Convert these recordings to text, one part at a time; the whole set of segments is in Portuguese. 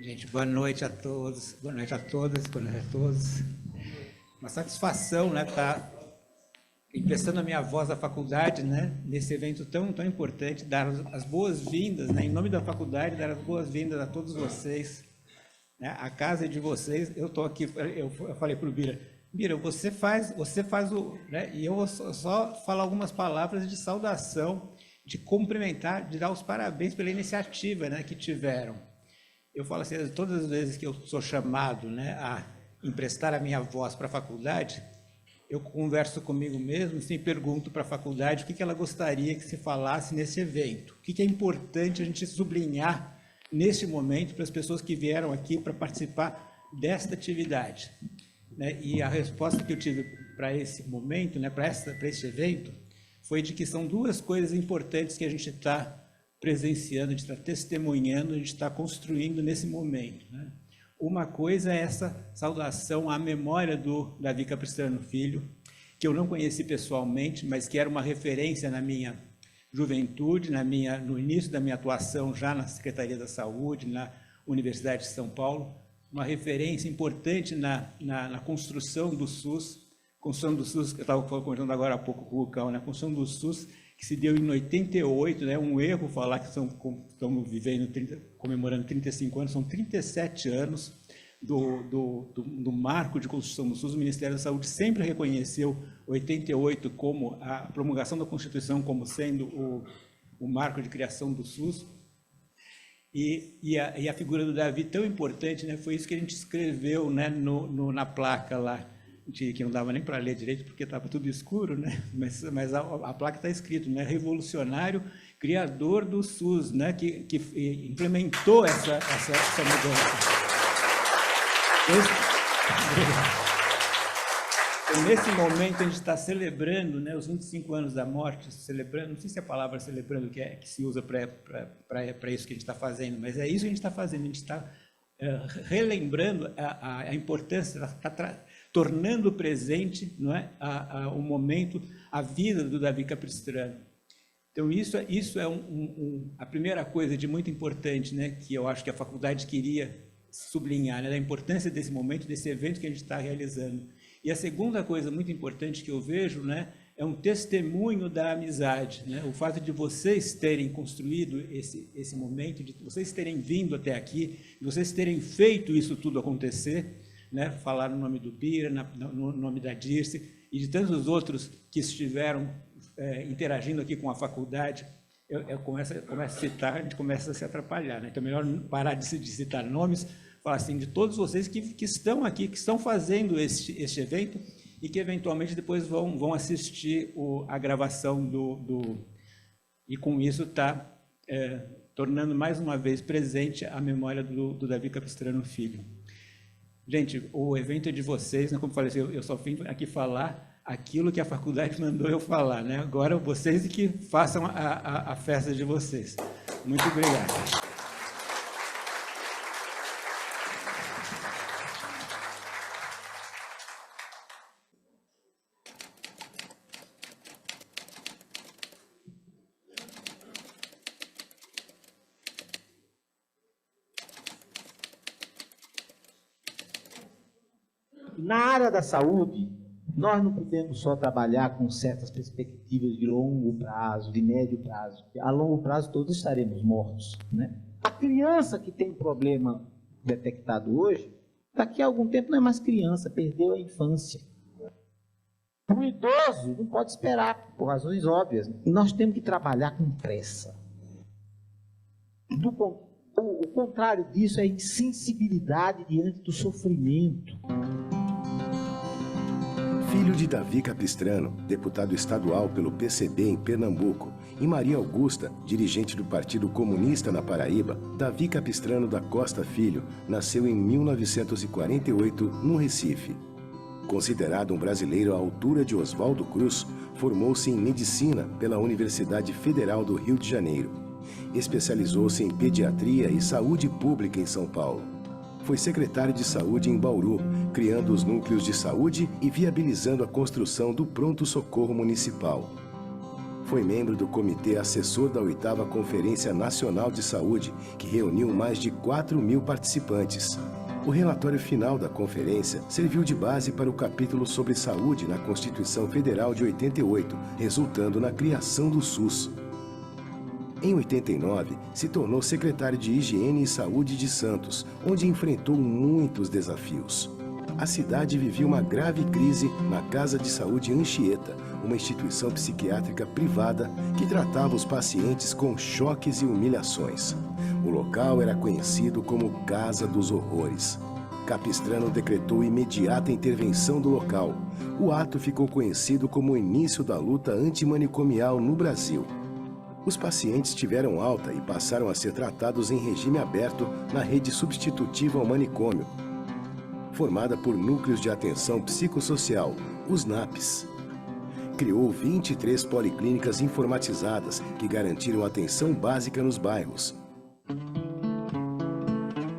Gente, boa noite a todos, boa noite a todas, boa noite a todos. Uma satisfação, né, estar emprestando a minha voz à faculdade, né, nesse evento tão importante, dar as boas-vindas, né, em nome da faculdade, dar as boas-vindas a todos vocês, né, a casa é de vocês. Eu estou aqui, eu falei para o Bira, você faz o, né, e eu vou só falar algumas palavras de saudação, de cumprimentar, de dar os parabéns pela iniciativa, né, que tiveram. Eu falo assim, todas as vezes que eu sou chamado, né, a emprestar a minha voz para a faculdade, eu converso comigo mesmo e pergunto para a faculdade o que ela gostaria que se falasse nesse evento, o que é importante a gente sublinhar neste momento para as pessoas que vieram aqui para participar desta atividade. Né? E a resposta que eu tive para esse momento, né, para este evento, foi de que são duas coisas importantes que a gente está presenciando, a gente está testemunhando, a gente está construindo nesse momento. Né? Uma coisa é essa saudação à memória do Davi Capistrano Filho, que eu não conheci pessoalmente, mas que era uma referência na minha juventude, no início da minha atuação já na Secretaria da Saúde, na Universidade de São Paulo, uma referência importante na construção do SUS, eu estava comentando agora há pouco com o Lucão, né? A construção do SUS, que se deu em 88, né? Um erro falar que estamos vivendo, comemorando 35 anos, são 37 anos do marco de construção do SUS. O Ministério da Saúde sempre reconheceu 88 como a promulgação da Constituição como sendo o marco de criação do SUS. E a figura do Davi tão importante, né? Foi isso que a gente escreveu, né? Na placa lá, que não dava nem para ler direito, porque estava tudo escuro, né? Mas a placa está escrito, né? Revolucionário, criador do SUS, né? Que implementou essa mudança. Então, nesse momento, a gente está celebrando, né, os 25 anos da morte, celebrando, não sei se a palavra celebrando que se usa para isso que a gente está fazendo, mas é isso que a gente está fazendo, a gente está relembrando a importância, está tornando presente, não é, o momento, a vida do Davi Capistrano. Então, isso é a primeira coisa de muito importante, né, que eu acho que a faculdade queria sublinhar, né, da importância desse momento, desse evento que a gente está realizando. E a segunda coisa muito importante que eu vejo, né, é um testemunho da amizade, né? O fato de vocês terem construído esse momento, de vocês terem vindo até aqui, de vocês terem feito isso tudo acontecer, né? Falar no nome do Bira, no nome da Dirce e de tantos outros que estiveram interagindo aqui com a faculdade. Eu começo a citar, a gente começa a se atrapalhar, né? Então, melhor parar de citar nomes, falar assim, de todos vocês que estão aqui, que estão fazendo este evento e que, eventualmente, depois vão assistir a gravação e, com isso, está tornando, mais uma vez, presente a memória do Davi Capistrano Filho. Gente, o evento é de vocês, né? Como eu falei, eu só vim aqui falar aquilo que a faculdade mandou eu falar, né? Agora, vocês que façam a festa de vocês. Muito obrigado. Na área da saúde, nós não podemos só trabalhar com certas perspectivas de longo prazo, de médio prazo. A longo prazo todos estaremos mortos, né? A criança que tem problema detectado hoje, daqui a algum tempo não é mais criança, perdeu a infância. O idoso não pode esperar, por razões óbvias. Nós temos que trabalhar com pressa. O contrário disso é insensibilidade diante do sofrimento. Filho de Davi Capistrano, deputado estadual pelo PCB em Pernambuco, e Maria Augusta, dirigente do Partido Comunista na Paraíba, Davi Capistrano da Costa Filho nasceu em 1948, no Recife. Considerado um brasileiro à altura de Oswaldo Cruz, formou-se em Medicina pela Universidade Federal do Rio de Janeiro. Especializou-se em Pediatria e Saúde Pública em São Paulo. Foi secretário de Saúde em Bauru, criando os núcleos de saúde e viabilizando a construção do pronto-socorro municipal. Foi membro do comitê assessor da 8ª Conferência Nacional de Saúde, que reuniu mais de 4.000 participantes. O relatório final da conferência serviu de base para o capítulo sobre saúde na Constituição Federal de 88, resultando na criação do SUS. Em 89, se tornou secretário de Higiene e Saúde de Santos, onde enfrentou muitos desafios. A cidade vivia uma grave crise na Casa de Saúde Anchieta, uma instituição psiquiátrica privada que tratava os pacientes com choques e humilhações. O local era conhecido como Casa dos Horrores. Capistrano decretou imediata intervenção do local. O ato ficou conhecido como o início da luta antimanicomial no Brasil. Os pacientes tiveram alta e passaram a ser tratados em regime aberto na rede substitutiva ao manicômio, formada por núcleos de atenção psicossocial, os NAPs. Criou 23 policlínicas informatizadas que garantiram atenção básica nos bairros.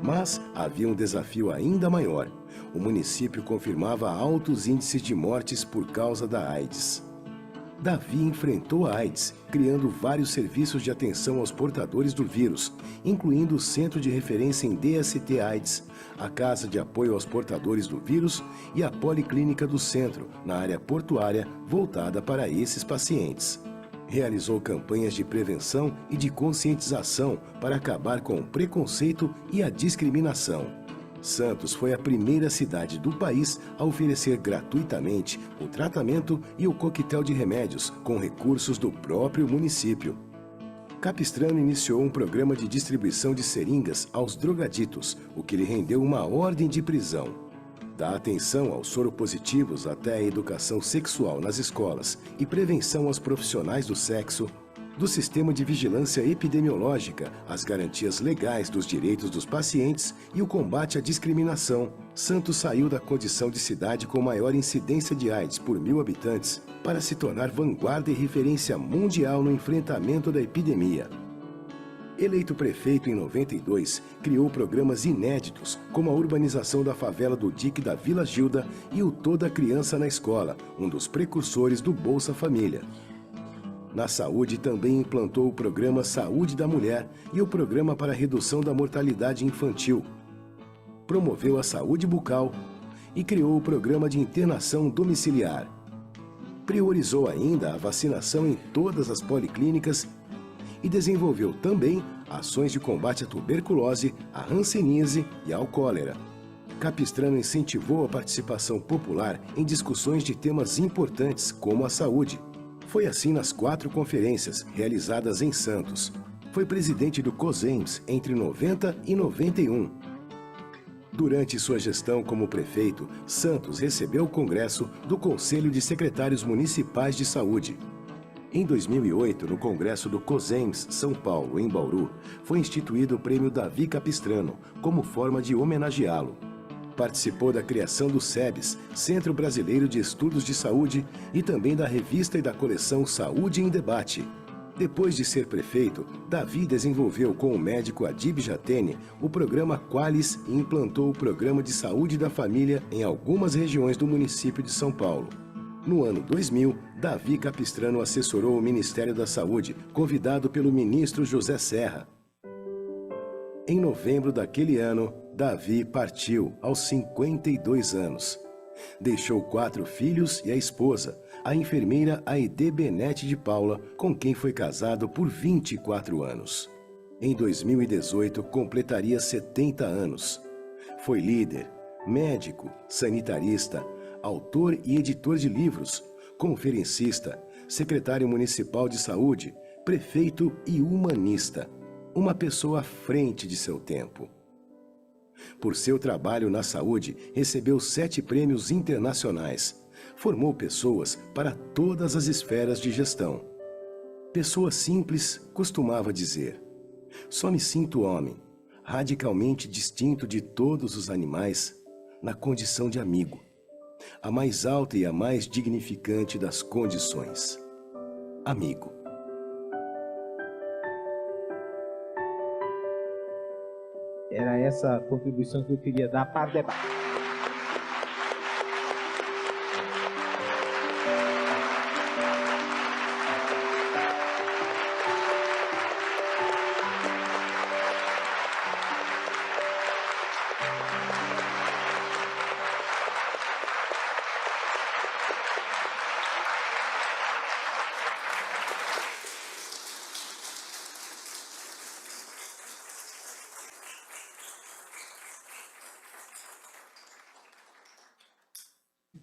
Mas havia um desafio ainda maior. O município confirmava altos índices de mortes por causa da AIDS. Davi enfrentou a AIDS, criando vários serviços de atenção aos portadores do vírus, incluindo o Centro de Referência em DST-AIDS, a Casa de Apoio aos Portadores do Vírus e a Policlínica do Centro, na área portuária, voltada para esses pacientes. Realizou campanhas de prevenção e de conscientização para acabar com o preconceito e a discriminação. Santos foi a primeira cidade do país a oferecer gratuitamente o tratamento e o coquetel de remédios com recursos do próprio município. Capistrano iniciou um programa de distribuição de seringas aos drogaditos, o que lhe rendeu uma ordem de prisão. Da atenção aos soropositivos até a educação sexual nas escolas e prevenção aos profissionais do sexo, do sistema de vigilância epidemiológica, as garantias legais dos direitos dos pacientes e o combate à discriminação, Santos saiu da condição de cidade com maior incidência de AIDS por 1.000 habitantes para se tornar vanguarda e referência mundial no enfrentamento da epidemia. Eleito prefeito em 92, criou programas inéditos, como a urbanização da favela do Dique da Vila Gilda e o Toda Criança na Escola, um dos precursores do Bolsa Família. Na saúde, também implantou o programa Saúde da Mulher e o programa para a redução da mortalidade infantil. Promoveu a saúde bucal e criou o programa de internação domiciliar. Priorizou ainda a vacinação em todas as policlínicas e desenvolveu também ações de combate à tuberculose, à hanseníase e ao cólera. Capistrano incentivou a participação popular em discussões de temas importantes como a saúde. Foi assim nas 4 conferências realizadas em Santos. Foi presidente do COSEMS entre 90 e 91. Durante sua gestão como prefeito, Santos recebeu o congresso do Conselho de Secretários Municipais de Saúde. Em 2008, no congresso do COSEMS São Paulo, em Bauru, foi instituído o Prêmio Davi Capistrano, como forma de homenageá-lo. Participou da criação do SEBS, Centro Brasileiro de Estudos de Saúde, e também da revista e da coleção Saúde em Debate. Depois de ser prefeito, Davi desenvolveu com o médico Adib Jatene o programa Qualis e implantou o Programa de Saúde da Família em algumas regiões do município de São Paulo. No ano 2000, Davi Capistrano assessorou o Ministério da Saúde, convidado pelo ministro José Serra. Em novembro daquele ano, Davi partiu aos 52 anos. Deixou 4 filhos e a esposa, a enfermeira Aide Benete de Paula, com quem foi casado por 24 anos. Em 2018, completaria 70 anos. Foi líder, médico, sanitarista, autor e editor de livros, conferencista, secretário municipal de saúde, prefeito e humanista. Uma pessoa à frente de seu tempo. Por seu trabalho na saúde, recebeu 7 prêmios internacionais. Formou pessoas para todas as esferas de gestão. Pessoa simples costumava dizer: só me sinto homem, radicalmente distinto de todos os animais, na condição de amigo. A mais alta e a mais dignificante das condições. Amigo. Era essa contribuição que eu queria dar para o debate.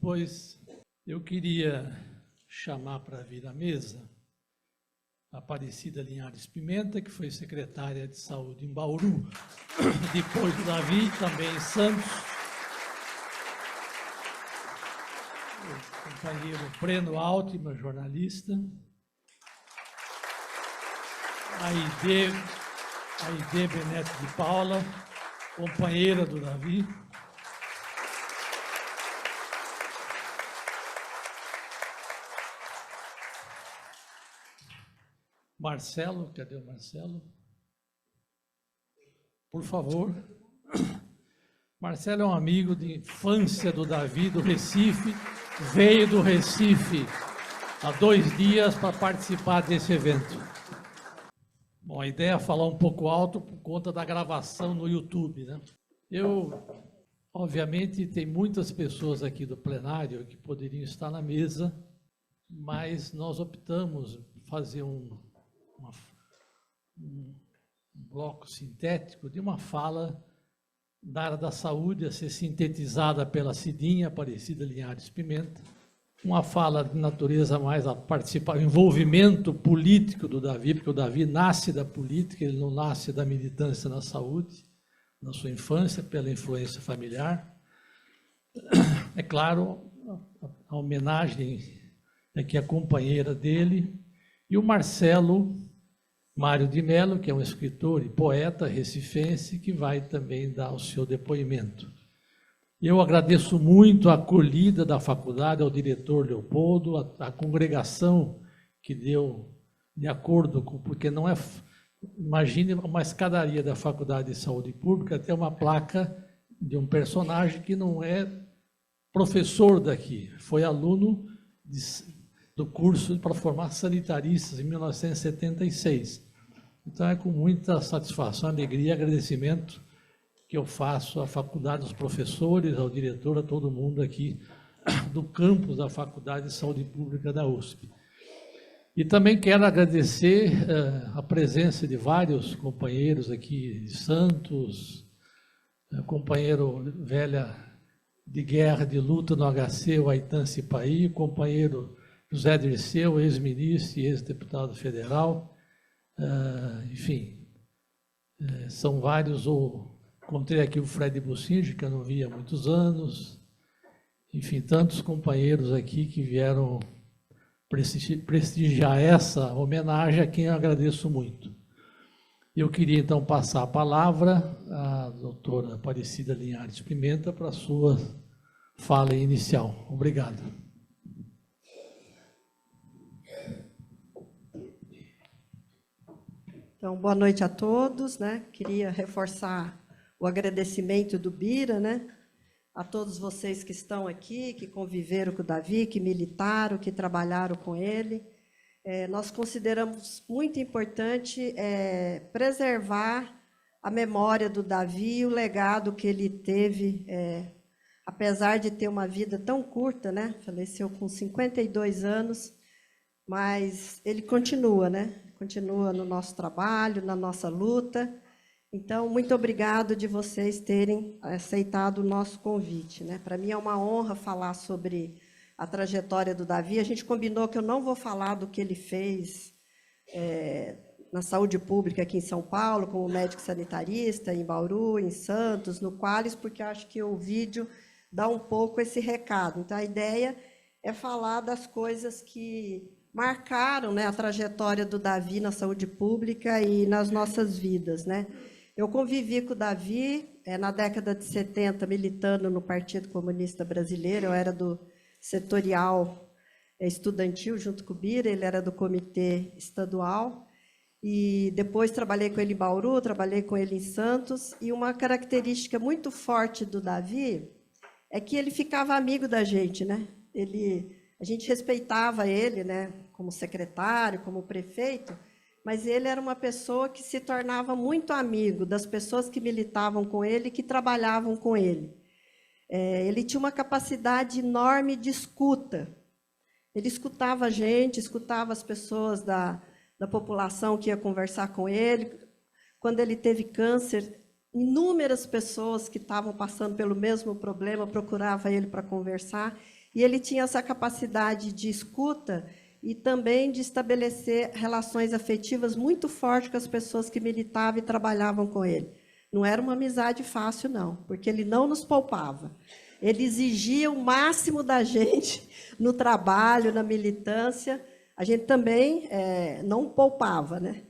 Depois, eu queria chamar para vir à mesa a Aparecida Linhares Pimenta, que foi secretária de Saúde em Bauru, depois do Davi, também em Santos. O companheiro Breno Altman, jornalista. A Aide Benete de Paula, companheira do Davi. Marcelo, cadê o Marcelo? Por favor. Marcelo é um amigo de infância do Davi, do Recife, veio do Recife há 2 dias para participar desse evento. Bom, a ideia é falar um pouco alto por conta da gravação no YouTube, né? Obviamente, tem muitas pessoas aqui do plenário que poderiam estar na mesa, mas nós optamos fazer um bloco sintético de uma fala da área da saúde a ser sintetizada pela Cidinha Aparecida Linhares Pimenta, uma fala de natureza mais a participar, o envolvimento político do Davi, porque o Davi nasce da política, ele não nasce da militância na saúde, na sua infância, pela influência familiar. É claro, a homenagem aqui à companheira dele, e o Marcelo Mário de Mello, que é um escritor e poeta recifense, que vai também dar o seu depoimento. Eu agradeço muito a acolhida da faculdade, ao diretor Leopoldo, a congregação que deu de acordo com, porque não é, imagine uma escadaria da Faculdade de Saúde Pública, tem uma placa de um personagem que não é professor daqui, foi aluno do curso para formar sanitaristas em 1976. Então é com muita satisfação, alegria e agradecimento que eu faço à faculdade, aos professores, ao diretor, a todo mundo aqui do campus da Faculdade de Saúde Pública da USP. E também quero agradecer a presença de vários companheiros aqui de Santos, companheiro velha de guerra, de luta no HC, o Aitan Cipaí, companheiro José Dirceu, ex-ministro e ex-deputado federal, enfim, são vários. Encontrei aqui o Fred Bucinge, que eu não via há muitos anos, enfim, tantos companheiros aqui que vieram prestigiar essa homenagem, a quem eu agradeço muito. Eu queria, então, passar a palavra à doutora Aparecida Linhares Pimenta para a sua fala inicial. Obrigado. Então, boa noite a todos, né? Queria reforçar o agradecimento do Bira, né? A todos vocês que estão aqui, que conviveram com o Davi, que militaram, que trabalharam com ele. Nós consideramos muito importante preservar a memória do Davi e o legado que ele teve, apesar de ter uma vida tão curta, né? Faleceu com 52 anos, mas ele continua, né? Continua no nosso trabalho, na nossa luta. Então, muito obrigado de vocês terem aceitado o nosso convite, né? Para mim é uma honra falar sobre a trajetória do Davi. A gente combinou que eu não vou falar do que ele fez na saúde pública aqui em São Paulo, como médico sanitarista, em Bauru, em Santos, no Qualis, porque acho que o vídeo dá um pouco esse recado. Então, a ideia é falar das coisas que marcaram, né, a trajetória do Davi na saúde pública e nas nossas vidas, né? Eu convivi com o Davi na década de 70, militando no Partido Comunista Brasileiro. Eu era do setorial estudantil, junto com o Bira, ele era do comitê estadual. E depois trabalhei com ele em Bauru, trabalhei com ele em Santos. E uma característica muito forte do Davi é que ele ficava amigo da gente, né? A gente respeitava ele, né, como secretário, como prefeito, mas ele era uma pessoa que se tornava muito amigo das pessoas que militavam com ele e que trabalhavam com ele. Ele tinha uma capacidade enorme de escuta. Ele escutava a gente, escutava as pessoas da população que ia conversar com ele. Quando ele teve câncer, inúmeras pessoas que estavam passando pelo mesmo problema procuravam ele para conversar. e ele tinha essa capacidade de escuta e também de estabelecer relações afetivas muito fortes com as pessoas que militavam e trabalhavam com ele. Não era uma amizade fácil, não, porque ele não nos poupava. Ele exigia o máximo da gente no trabalho, na militância. A gente também não poupava, né?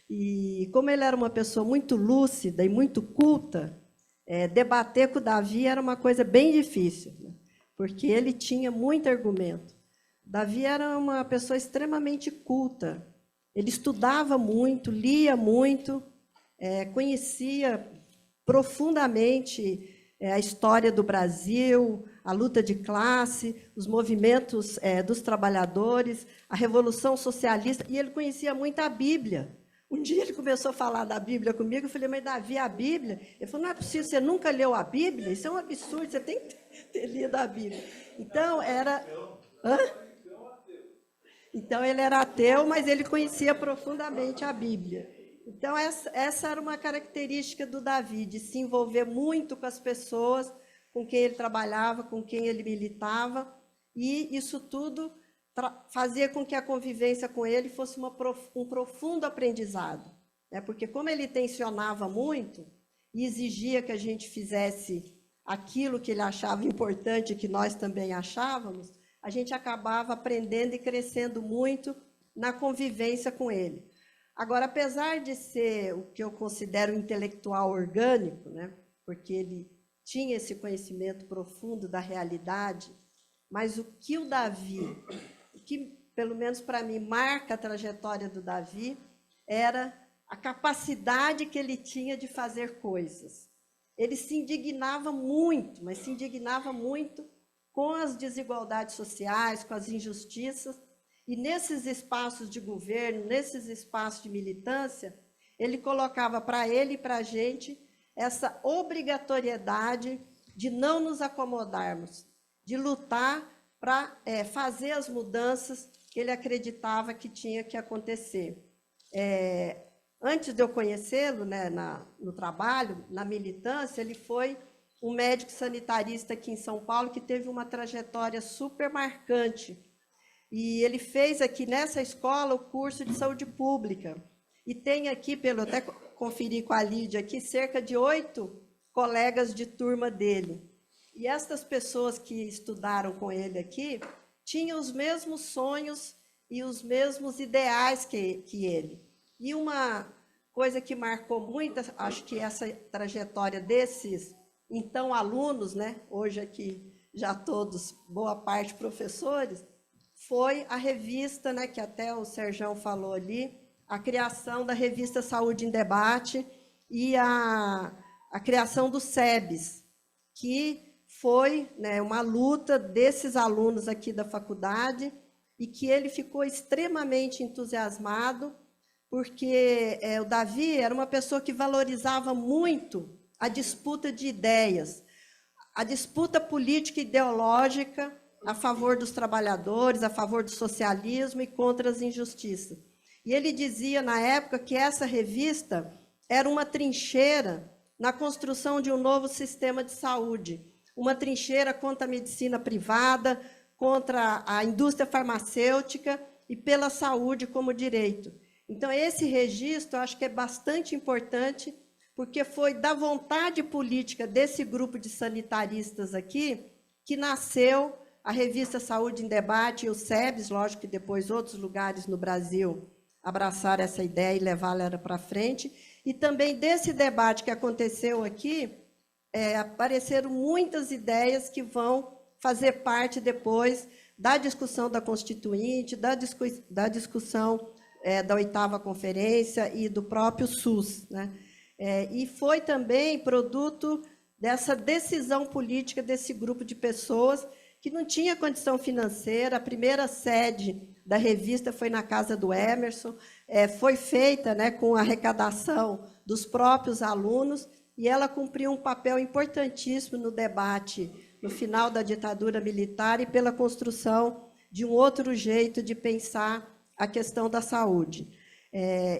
E como ele era uma pessoa muito lúcida e muito culta, debater com o Davi era uma coisa bem difícil, né? Porque ele tinha muito argumento. Davi era uma pessoa extremamente culta. Ele estudava muito, lia muito, conhecia profundamente a história do Brasil, a luta de classe, os movimentos dos trabalhadores, a Revolução Socialista, e ele conhecia muito a Bíblia. Um dia ele começou a falar da Bíblia comigo, eu falei, mas Davi, a Bíblia? Ele falou, não é possível, você nunca leu a Bíblia? Isso é um absurdo, você tem que ter lido a Bíblia. Então, era... Hã? Então, ele era ateu, mas ele conhecia profundamente a Bíblia. Então, essa era uma característica do Davi, de se envolver muito com as pessoas com quem ele trabalhava, com quem ele militava, e isso tudo fazia com que a convivência com ele fosse um profundo aprendizado, né? Porque como ele tensionava muito e exigia que a gente fizesse aquilo que ele achava importante, que nós também achávamos, a gente acabava aprendendo e crescendo muito na convivência com ele. Agora, apesar de ser o que eu considero intelectual orgânico, né? Porque ele tinha esse conhecimento profundo da realidade, mas o que o Davi, o que, pelo menos para mim, marca a trajetória do Davi, era a capacidade que ele tinha de fazer coisas. Ele se indignava muito, mas se indignava muito com as desigualdades sociais, com as injustiças, e nesses espaços de governo, nesses espaços de militância, ele colocava para ele e para a gente essa obrigatoriedade de não nos acomodarmos, de lutar para fazer as mudanças que ele acreditava que tinha que acontecer. Antes de eu conhecê-lo, né, no trabalho, na militância, ele foi um médico sanitarista aqui em São Paulo que teve uma trajetória super marcante. E ele fez aqui nessa escola o curso de saúde pública. E tem aqui, até conferir com a Lídia aqui, cerca de 8 colegas de turma dele. E estas pessoas que estudaram com ele aqui tinham os mesmos sonhos e os mesmos ideais que ele. E uma coisa que marcou muito, acho que essa trajetória desses, então, alunos, né, hoje aqui já todos, boa parte professores, foi a revista, né, que até o Serjão falou ali, a criação da revista Saúde em Debate e a criação do SEBS, que foi, né, uma luta desses alunos aqui da faculdade e que ele ficou extremamente entusiasmado, porque o Davi era uma pessoa que valorizava muito a disputa de ideias, a disputa política e ideológica a favor dos trabalhadores, a favor do socialismo e contra as injustiças. E ele dizia, na época, que essa revista era uma trincheira na construção de um novo sistema de saúde, uma trincheira contra a medicina privada, contra a indústria farmacêutica e pela saúde como direito. Então, esse registro, eu acho que é bastante importante, porque foi da vontade política desse grupo de sanitaristas aqui que nasceu a revista Saúde em Debate e o SEBS, lógico que depois outros lugares no Brasil abraçaram essa ideia e levaram para frente. E também desse debate que aconteceu aqui, apareceram muitas ideias que vão fazer parte depois da discussão da Constituinte, da discussão da 8ª Conferência e do próprio SUS, né? E foi também produto dessa decisão política desse grupo de pessoas que não tinha condição financeira. A primeira sede da revista foi na casa do Emerson, foi feita, né, com arrecadação dos próprios alunos, e ela cumpriu um papel importantíssimo no debate no final da ditadura militar e pela construção de um outro jeito de pensar a questão da saúde.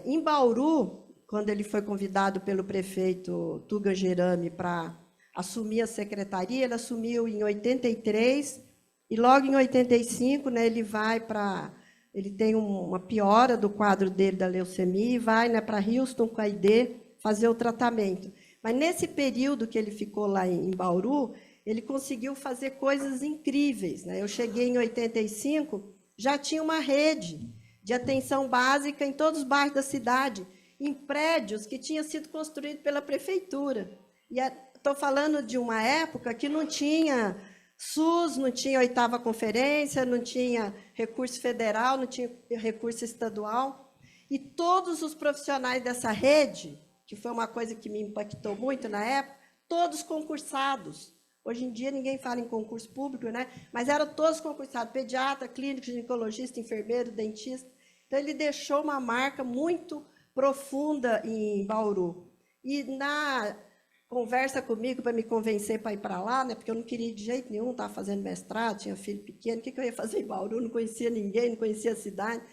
Em Bauru, quando ele foi convidado pelo prefeito Tuga Gerami para assumir a secretaria, ele assumiu em 83, E logo em 85, né, ele tem uma piora do quadro dele da leucemia e vai, né, para Houston com a ID fazer o tratamento. Mas nesse período que ele ficou lá em Bauru, ele conseguiu fazer coisas incríveis, né? Eu cheguei em 85, já tinha uma rede de atenção básica em todos os bairros da cidade, em prédios que tinham sido construídos pela prefeitura. E estou falando de uma época que não tinha SUS, não tinha 8ª conferência, não tinha recurso federal, não tinha recurso estadual. E todos os profissionais dessa rede, que foi uma coisa que me impactou muito na época, todos concursados. Hoje em dia ninguém fala em concurso público, né? Mas eram todos concursados, pediatra, clínico, ginecologista, enfermeiro, dentista. Então, ele deixou uma marca muito profunda em Bauru. E na conversa comigo para me convencer para ir para lá, né? Porque eu não queria ir de jeito nenhum, estava fazendo mestrado, tinha filho pequeno, o que eu ia fazer em Bauru? Não conhecia ninguém, não conhecia a cidade.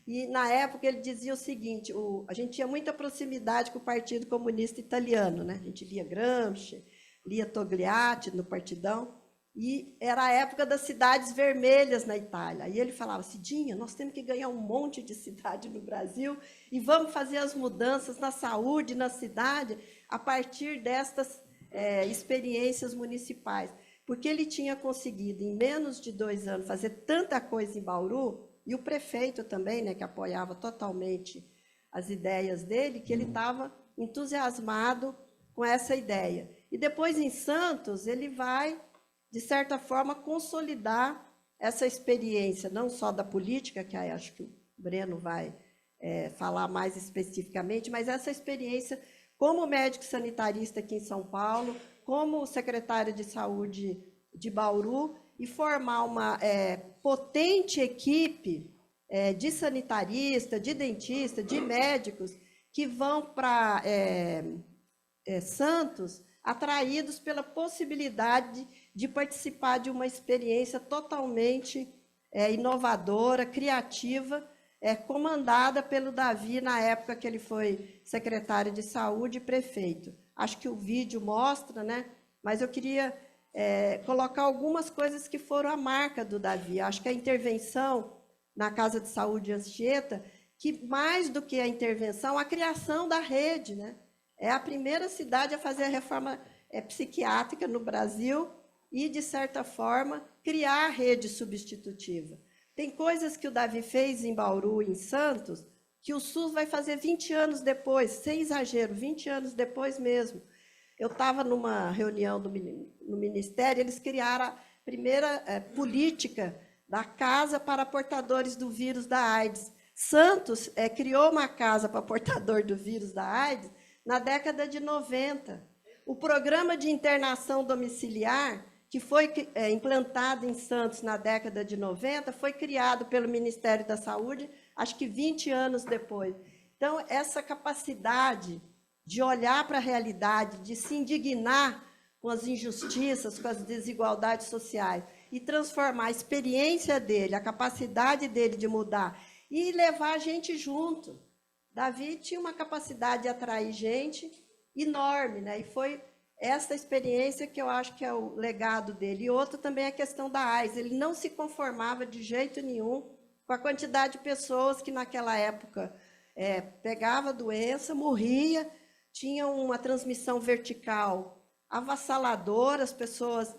E, na época, ele dizia o seguinte, a gente tinha muita proximidade com o Partido Comunista Italiano, né? A gente lia Gramsci, lia Togliatti no Partidão, e era a época das cidades vermelhas na Itália. E ele falava, Cidinha, nós temos que ganhar um monte de cidade no Brasil e vamos fazer as mudanças na saúde, na cidade, a partir destas experiências municipais. Porque ele tinha conseguido, em menos de 2 anos, fazer tanta coisa em Bauru, e o prefeito também, né, que apoiava totalmente as ideias dele, que ele estava entusiasmado com essa ideia. E depois, em Santos, ele vai, de certa forma, consolidar essa experiência, não só da política, que aí acho que o Breno vai falar mais especificamente, mas essa experiência como médico sanitarista aqui em São Paulo, como secretário de saúde de Bauru, e formar uma potente equipe de sanitarista, de dentista, de médicos, que vão para Santos, atraídos pela possibilidade de participar de uma experiência totalmente inovadora, criativa, comandada pelo Davi, na época que ele foi secretário de saúde e prefeito. Acho que o vídeo mostra, né? Mas eu queria colocar algumas coisas que foram a marca do Davi. Acho que a intervenção na Casa de Saúde de Anchieta, que mais do que a intervenção, a criação da rede, né? É a primeira cidade a fazer a reforma psiquiátrica no Brasil e, de certa forma, criar a rede substitutiva. Tem coisas que o Davi fez em Bauru, em Santos, que o SUS vai fazer 20 anos depois, sem exagero, 20 anos depois mesmo. Eu estava numa reunião no Ministério, eles criaram a primeira política da casa para portadores do vírus da AIDS. Santos criou uma casa para portador do vírus da AIDS na década de 90. O programa de internação domiciliar, que foi implantado em Santos na década de 90, foi criado pelo Ministério da Saúde, acho que 20 anos depois. Então, essa capacidade de olhar para a realidade, de se indignar com as injustiças, com as desigualdades sociais, e transformar a experiência dele, a capacidade dele de mudar, e levar a gente junto. Davi tinha uma capacidade de atrair gente enorme, né? E foi essa experiência que eu acho que é o legado dele. E outro também é a questão da AIDS. Ele não se conformava de jeito nenhum com a quantidade de pessoas que naquela época pegava a doença, morria, tinha uma transmissão vertical avassaladora, as pessoas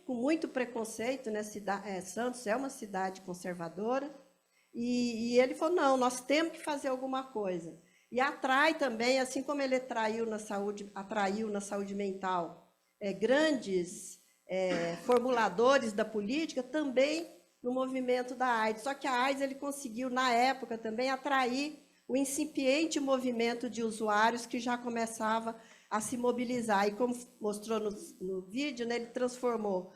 com muito preconceito, né? Santos é uma cidade conservadora, e ele falou, não, nós temos que fazer alguma coisa. E atrai também, assim como ele atraiu na saúde mental grandes formuladores da política, também no movimento da AIDS. Só que a AIDS ele conseguiu, na época, também atrair o incipiente movimento de usuários que já começava a se mobilizar. E como mostrou no vídeo, né, ele transformou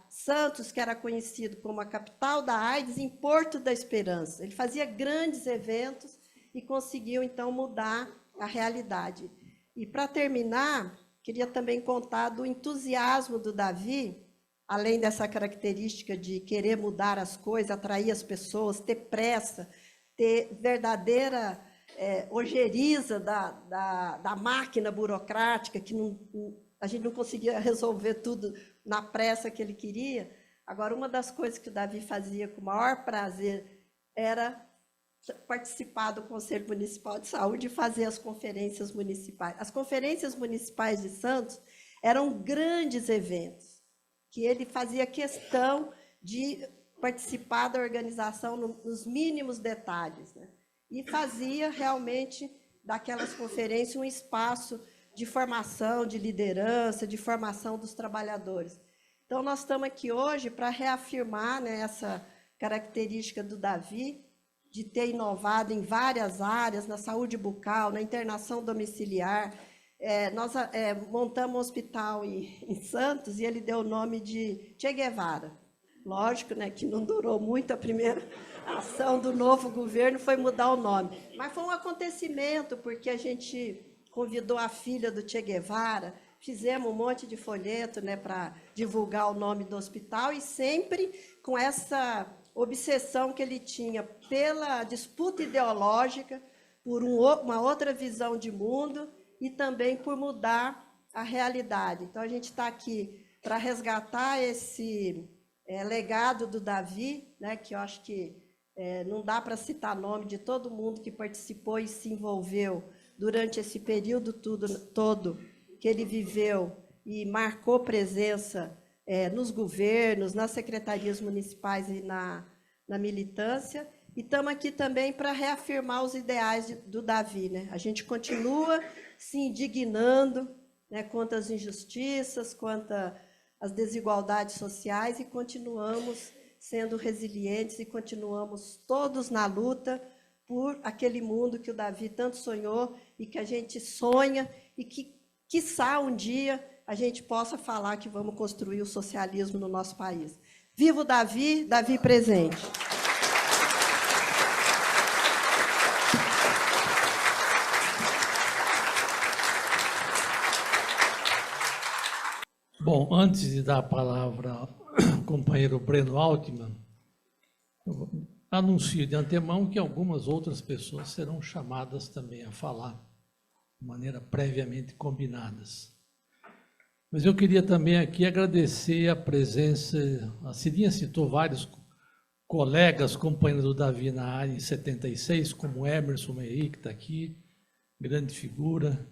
Santos, que era conhecido como a capital da AIDS, em Porto da Esperança. Ele fazia grandes eventos e conseguiu, então, mudar a realidade. E, para terminar, queria também contar do entusiasmo do Davi, além dessa característica de querer mudar as coisas, atrair as pessoas, ter pressa, ter verdadeira ojeriza da máquina burocrática, que a gente não conseguia resolver tudo na pressa que ele queria, Agora, uma das coisas que o Davi fazia com o maior prazer era participar do Conselho Municipal de Saúde e fazer as conferências municipais. As conferências municipais de Santos eram grandes eventos, que ele fazia questão de participar da organização nos mínimos detalhes, né? E fazia realmente daquelas conferências um espaço de formação, de liderança, de formação dos trabalhadores. Então, nós estamos aqui hoje para reafirmar, né, essa característica do Davi, de ter inovado em várias áreas, na saúde bucal, na internação domiciliar. Nós montamos um hospital em Santos e ele deu o nome de Che Guevara. Lógico, né, que não durou muito, a primeira ação do novo governo foi mudar o nome. Mas foi um acontecimento, porque a gente convidou a filha do Che Guevara, fizemos um monte de folheto, né, para divulgar o nome do hospital, e sempre com essa obsessão que ele tinha pela disputa ideológica, por uma outra visão de mundo e também por mudar a realidade. Então, a gente está aqui para resgatar esse legado do Davi, né, que eu acho que não dá para citar nome de todo mundo que participou e se envolveu durante esse período todo que ele viveu e marcou presença nos governos, nas secretarias municipais e na militância. E estamos aqui também para reafirmar os ideais do Davi, né? A gente continua se indignando, né, contra as injustiças, contra as desigualdades sociais, e continuamos sendo resilientes e continuamos todos na luta por aquele mundo que o Davi tanto sonhou e que a gente sonha e que, quiçá, um dia a gente possa falar que vamos construir o socialismo no nosso país. Viva o Davi, Davi presente! Bom, antes de dar a palavra ao companheiro Breno Altman, eu anuncio de antemão que algumas outras pessoas serão chamadas também a falar, de maneira previamente combinadas. Mas eu queria também aqui agradecer a presença, a Cidinha citou vários colegas, companheiros do Davi na área em 76, como Emerson Meiri, que está aqui, grande figura,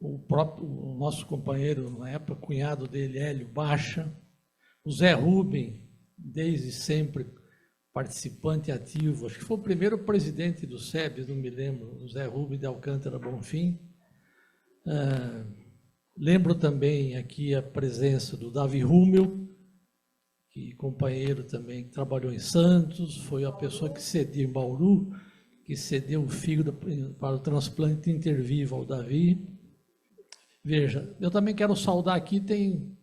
o nosso companheiro, na época, cunhado dele, Hélio Baixa, o Zé Rubem, desde sempre participante ativo, acho que foi o primeiro presidente do SEBS, não me lembro, o Zé Rubem de Alcântara Bonfim. Lembro também aqui a presença do Davi Rummel, que companheiro também que trabalhou em Santos, foi a pessoa que cedeu em Bauru, que cedeu o fígado para o transplante intervivo ao Davi. Veja, eu também quero saudar aqui, tem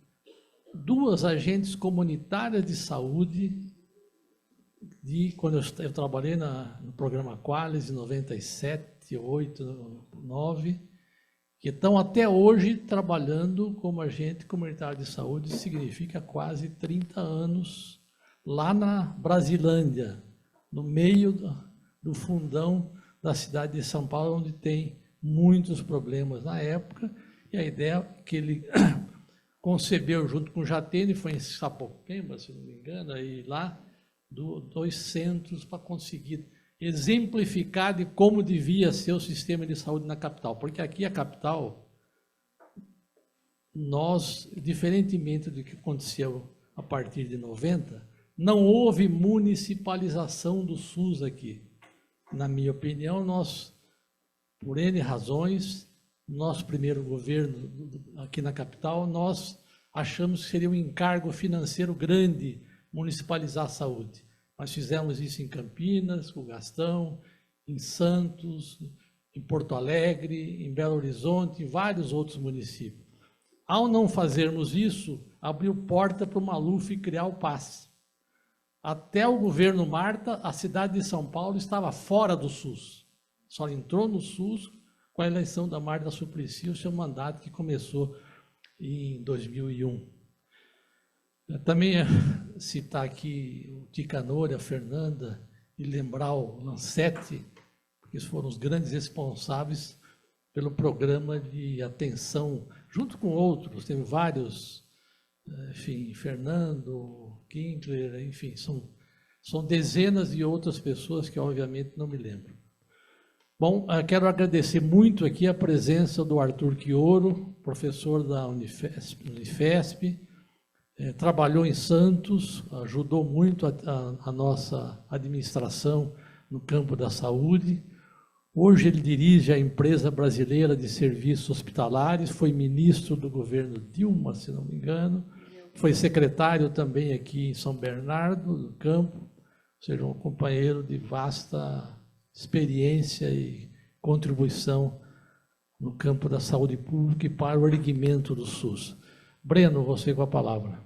2 agentes comunitárias de saúde, quando eu trabalhei no programa Qualis, em 97, 8, 9, que estão até hoje trabalhando como agente comunitário de saúde, significa quase 30 anos, lá na Brasilândia, no meio do fundão da cidade de São Paulo, onde tem muitos problemas na época. E a ideia que ele concebeu junto com o Jatene, foi em Sapopemba, se não me engano, aí lá, 2 centros para conseguir exemplificar de como devia ser o sistema de saúde na capital. Porque aqui a capital, nós, diferentemente do que aconteceu a partir de 90, não houve municipalização do SUS aqui. Na minha opinião, nós, por N razões, nosso primeiro governo aqui na capital, nós achamos que seria um encargo financeiro grande municipalizar a saúde. Nós fizemos isso em Campinas, com o Gastão, em Santos, em Porto Alegre, em Belo Horizonte, em vários outros municípios. Ao não fazermos isso, abriu porta para o Maluf criar o PAS. Até o governo Marta, a cidade de São Paulo estava fora do SUS. Só entrou no SUS com a eleição da Marta Suplicy, o seu mandato que começou em 2001. Também citar aqui o Ticanori, a Fernanda, e lembrar o Lancete, porque eles foram os grandes responsáveis pelo programa de atenção, junto com outros, teve vários enfim, Fernando, Kinkler, enfim, são dezenas de outras pessoas que, obviamente, não me lembro. Bom, quero agradecer muito aqui a presença do Arthur Quioro, professor da Unifesp, trabalhou em Santos, ajudou muito a nossa administração no campo da saúde. Hoje ele dirige a Empresa Brasileira de Serviços Hospitalares, foi ministro do governo Dilma, se não me engano, foi secretário também aqui em São Bernardo do Campo, ou seja, um companheiro de vasta experiência e contribuição no campo da saúde pública e para o erguimento do SUS. Breno, você com a palavra.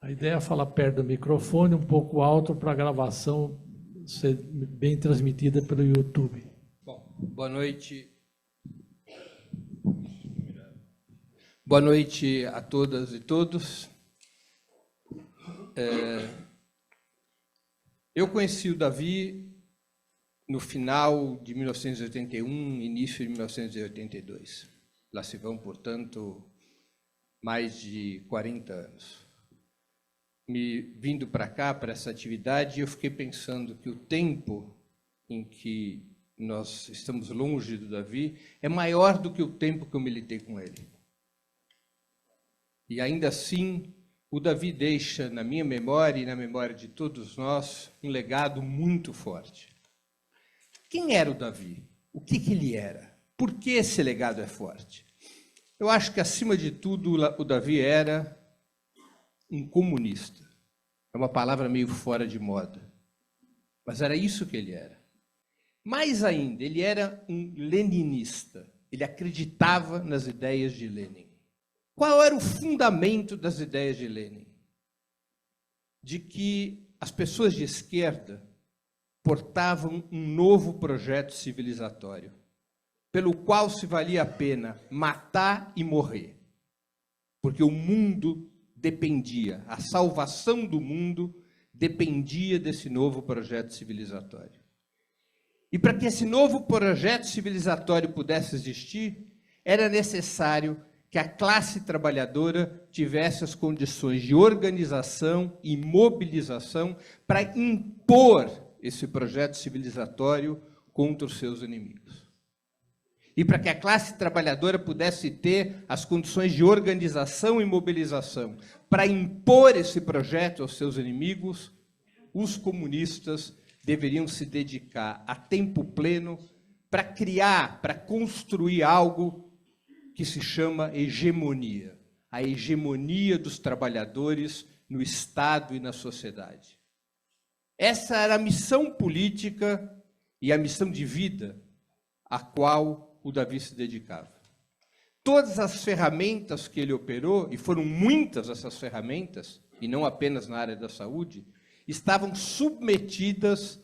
A ideia é falar perto do microfone, um pouco alto, para a gravação ser bem transmitida pelo YouTube. Bom, boa noite. Boa noite a todas e todos. Eu conheci o Davi no final de 1981, início de 1982. Lá se vão, portanto, mais de 40 anos. Vindo para cá, para essa atividade, eu fiquei pensando que o tempo em que nós estamos longe do Davi é maior do que o tempo que eu militei com ele. E ainda assim, o Davi deixa na minha memória e na memória de todos nós um legado muito forte. Quem era o Davi? O que ele era? Por que esse legado é forte? Eu acho que, acima de tudo, o Davi era um comunista. É uma palavra meio fora de moda, mas era isso que ele era. Mais ainda, ele era um leninista. Ele acreditava nas ideias de Lenin. Qual era o fundamento das ideias de Lenin? De que as pessoas de esquerda portavam um novo projeto civilizatório, pelo qual se valia a pena matar e morrer, porque o mundo dependia, a salvação do mundo dependia desse novo projeto civilizatório. E para que esse novo projeto civilizatório pudesse existir, era necessário que a classe trabalhadora tivesse as condições de organização e mobilização para impor esse projeto civilizatório contra os seus inimigos. E para que a classe trabalhadora pudesse ter as condições de organização e mobilização para impor esse projeto aos seus inimigos, os comunistas deveriam se dedicar a tempo pleno para criar, para construir algo que se chama hegemonia, a hegemonia dos trabalhadores no Estado e na sociedade. Essa era a missão política e a missão de vida a qual o Davi se dedicava. Todas as ferramentas que ele operou, e foram muitas essas ferramentas, e não apenas na área da saúde, estavam submetidas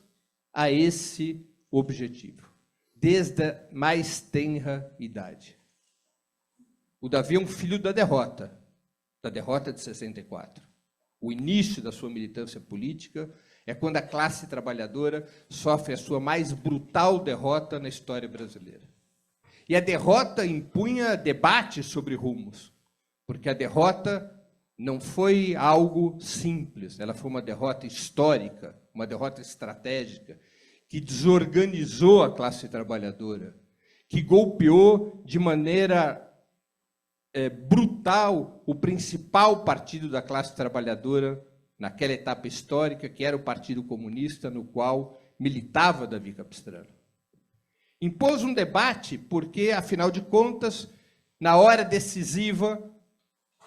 a esse objetivo, desde a mais tenra idade. O Davi é um filho da derrota de 64. O início da sua militância política é quando a classe trabalhadora sofre a sua mais brutal derrota na história brasileira. E a derrota impunha debate sobre rumos, porque a derrota não foi algo simples, ela foi uma derrota histórica, uma derrota estratégica, que desorganizou a classe trabalhadora, que golpeou de maneira brutal o principal partido da classe trabalhadora naquela etapa histórica, que era o Partido Comunista, no qual militava Davi Capistrano. Impôs um debate porque, afinal de contas, na hora decisiva,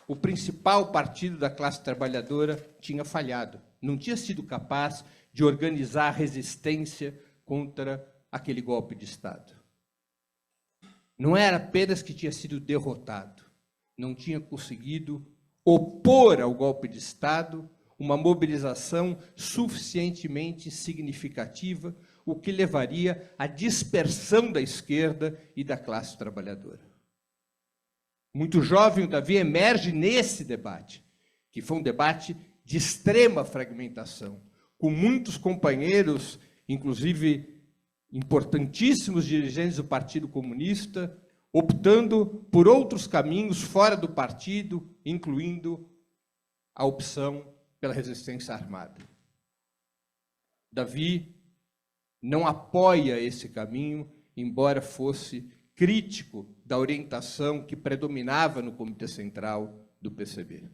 o principal partido da classe trabalhadora tinha falhado, não tinha sido capaz de organizar resistência contra aquele golpe de Estado. Não era apenas que tinha sido derrotado, não tinha conseguido opor ao golpe de Estado uma mobilização suficientemente significativa, o que levaria à dispersão da esquerda e da classe trabalhadora. Muito jovem, o Davi emerge nesse debate, que foi um debate de extrema fragmentação, com muitos companheiros, inclusive importantíssimos dirigentes do Partido Comunista, optando por outros caminhos fora do partido, incluindo a opção pela resistência armada. Davi não apoia esse caminho, embora fosse crítico da orientação que predominava no Comitê Central do PCB.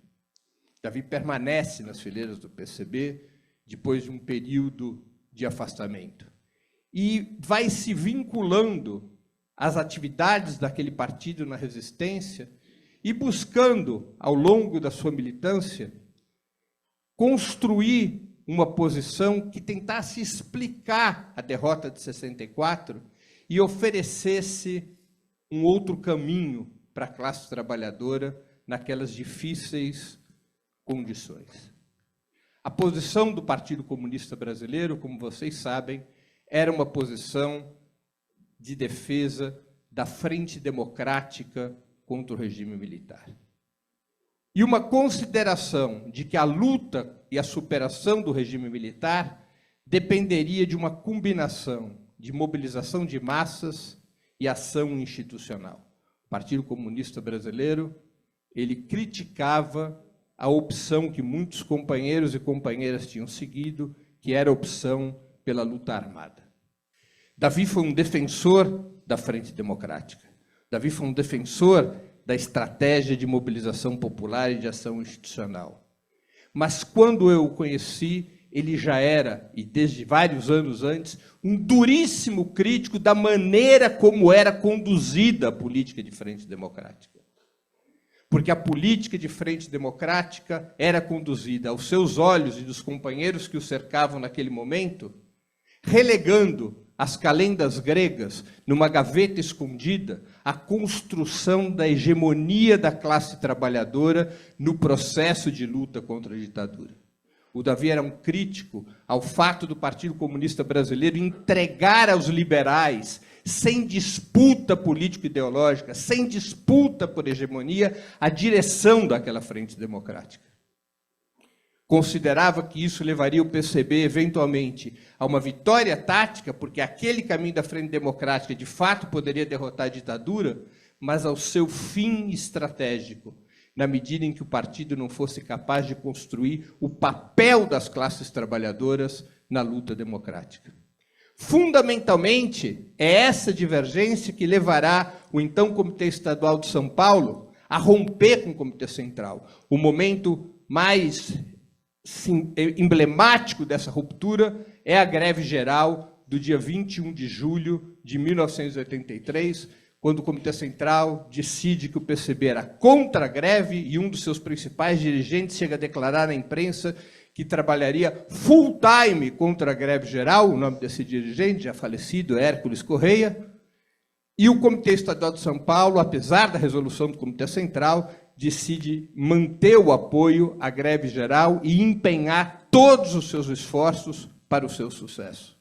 Davi permanece nas fileiras do PCB depois de um período de afastamento e vai se vinculando às atividades daquele partido na resistência e buscando, ao longo da sua militância, construir uma posição que tentasse explicar a derrota de 64 e oferecesse um outro caminho para a classe trabalhadora naquelas difíceis condições. A posição do Partido Comunista Brasileiro, como vocês sabem, era uma posição de defesa da frente democrática contra o regime militar. E uma consideração de que a luta e a superação do regime militar dependeria de uma combinação de mobilização de massas e ação institucional. O Partido Comunista Brasileiro, ele criticava a opção que muitos companheiros e companheiras tinham seguido, que era a opção pela luta armada. Davi foi um defensor da Frente Democrática. Davi foi um defensor da estratégia de mobilização popular e de ação institucional. Mas quando eu o conheci, ele já era, e desde vários anos antes, um duríssimo crítico da maneira como era conduzida a política de Frente Democrática. Porque a política de Frente Democrática era conduzida aos seus olhos e dos companheiros que o cercavam naquele momento, relegando as calendas gregas numa gaveta escondida a construção da hegemonia da classe trabalhadora no processo de luta contra a ditadura. O Davi era um crítico ao fato do Partido Comunista Brasileiro entregar aos liberais, sem disputa político-ideológica, sem disputa por hegemonia, a direção daquela frente democrática. Considerava que isso levaria o PCB, eventualmente, a uma vitória tática, porque aquele caminho da frente democrática, de fato, poderia derrotar a ditadura, mas ao seu fim estratégico, na medida em que o partido não fosse capaz de construir o papel das classes trabalhadoras na luta democrática. Fundamentalmente, é essa divergência que levará o então Comitê Estadual de São Paulo a romper com o Comitê Central. O momento mais emblemático dessa ruptura é a greve geral do dia 21 de julho de 1983, quando o Comitê Central decide que o PCB era contra a greve e um dos seus principais dirigentes chega a declarar na imprensa que trabalharia full time contra a greve geral. O nome desse dirigente, já falecido, é Hércules Correia. E o Comitê Estadual de São Paulo, apesar da resolução do Comitê Central, decide manter o apoio à greve geral e empenhar todos os seus esforços para o seu sucesso.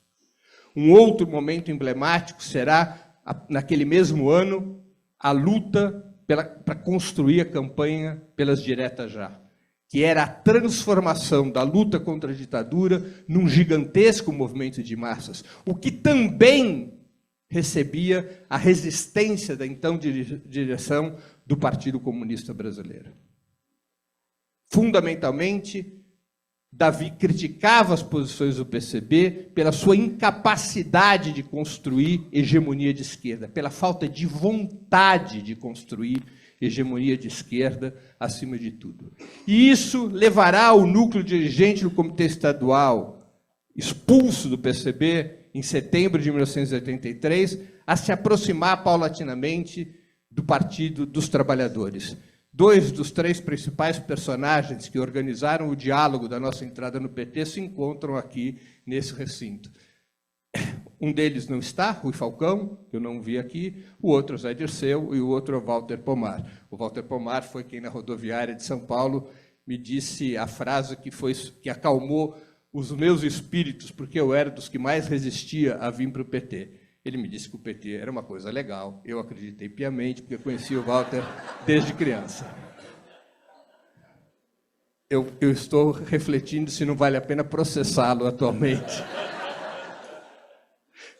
Um outro momento emblemático será, naquele mesmo ano, a luta para construir a campanha pelas diretas já, que era a transformação da luta contra a ditadura num gigantesco movimento de massas, o que também recebia a resistência da então direção do Partido Comunista Brasileiro. Fundamentalmente, Davi criticava as posições do PCB pela sua incapacidade de construir hegemonia de esquerda, pela falta de vontade de construir hegemonia de esquerda acima de tudo. E isso levará o núcleo dirigente do Comitê Estadual, expulso do PCB em setembro de 1983, a se aproximar paulatinamente do Partido dos Trabalhadores. Dois dos três principais personagens que organizaram o diálogo da nossa entrada no PT se encontram aqui nesse recinto. Um deles não está, Rui Falcão, que eu não vi aqui, o outro é Zé Dirceu e o outro é o Walter Pomar. O Walter Pomar foi quem, na rodoviária de São Paulo, me disse a frase que acalmou os meus espíritos, porque eu era dos que mais resistia a vir para o PT. Ele me disse que o PT era uma coisa legal. Eu acreditei piamente, porque conhecia o Walter desde criança. Eu estou refletindo se não vale a pena processá-lo atualmente.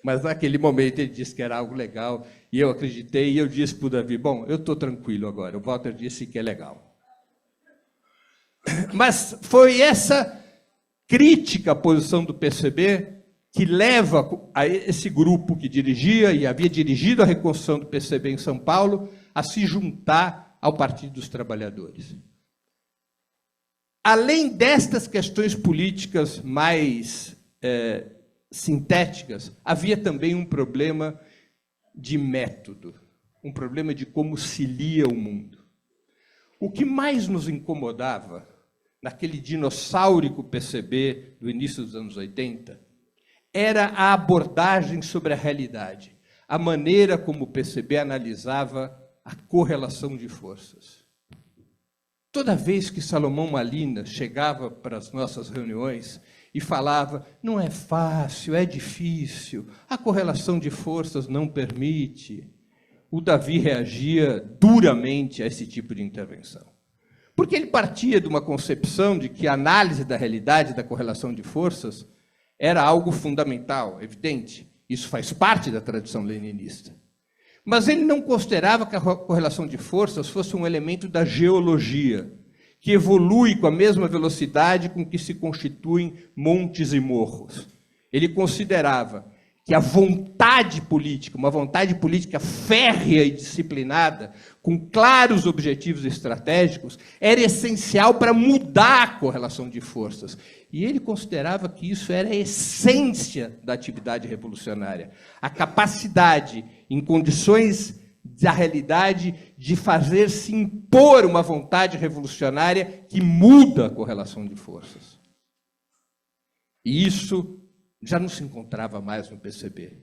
Mas naquele momento ele disse que era algo legal, e eu acreditei, e eu disse para o Davi, bom, eu estou tranquilo agora, o Walter disse que é legal. Mas foi essa crítica à posição do PCB que leva a esse grupo que dirigia e havia dirigido a reconstrução do PCB em São Paulo a se juntar ao Partido dos Trabalhadores. Além destas questões políticas mais sintéticas, havia também um problema de método, um problema de como se lia o mundo. O que mais nos incomodava naquele dinossáurico PCB do início dos anos 80 era a abordagem sobre a realidade, a maneira como o PCB analisava a correlação de forças. Toda vez que Salomão Malina chegava para as nossas reuniões e falava, não é fácil, é difícil, a correlação de forças não permite, o Davi reagia duramente a esse tipo de intervenção. Porque ele partia de uma concepção de que a análise da realidade da correlação de forças era algo fundamental, evidente, isso faz parte da tradição leninista. Mas ele não considerava que a correlação de forças fosse um elemento da geologia, que evolui com a mesma velocidade com que se constituem montes e morros. Ele considerava que a vontade política, uma vontade política férrea e disciplinada, com claros objetivos estratégicos, era essencial para mudar a correlação de forças. E ele considerava que isso era a essência da atividade revolucionária, a capacidade, em condições da realidade, de fazer-se impor uma vontade revolucionária que muda a correlação de forças. E isso já não se encontrava mais no PCB.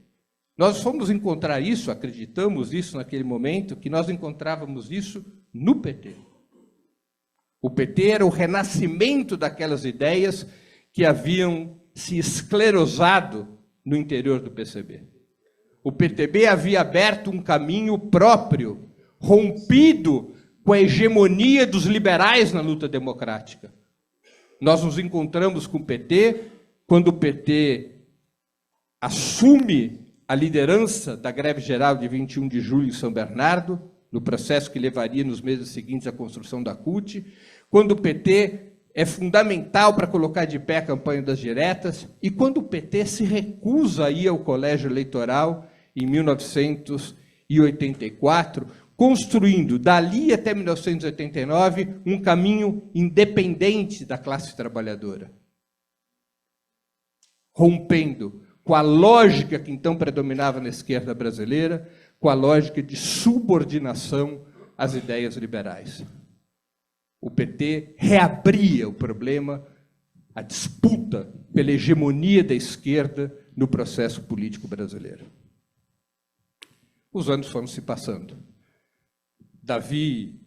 Nós fomos encontrar isso, acreditamos isso naquele momento, que nós encontrávamos isso no PT. O PT era o renascimento daquelas ideias que haviam se esclerosado no interior do PCB. O PTB havia aberto um caminho próprio, rompido com a hegemonia dos liberais na luta democrática. Nós nos encontramos com o PT quando o PT assume a liderança da greve geral de 21 de julho em São Bernardo, no processo que levaria nos meses seguintes à construção da CUT, quando o PT é fundamental para colocar de pé a campanha das diretas, e quando o PT se recusa a ir ao colégio eleitoral em 1984, construindo, dali até 1989, um caminho independente da classe trabalhadora, rompendo com a lógica que então predominava na esquerda brasileira, com a lógica de subordinação às ideias liberais. O PT reabria o problema, a disputa pela hegemonia da esquerda no processo político brasileiro. Os anos foram se passando. Davi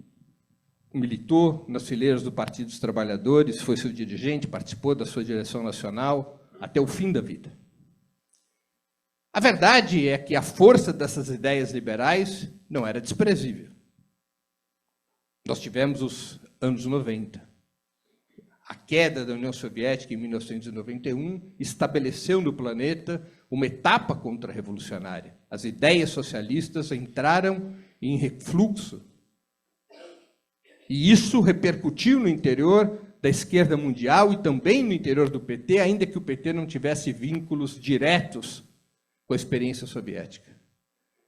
militou nas fileiras do Partido dos Trabalhadores, foi seu dirigente, participou da sua direção nacional até o fim da vida. A verdade é que a força dessas ideias liberais não era desprezível. Nós tivemos os anos 90. A queda da União Soviética em 1991 estabeleceu no planeta uma etapa contra-revolucionária. As ideias socialistas entraram em refluxo. E isso repercutiu no interior da esquerda mundial e também no interior do PT, ainda que o PT não tivesse vínculos diretos com a experiência soviética.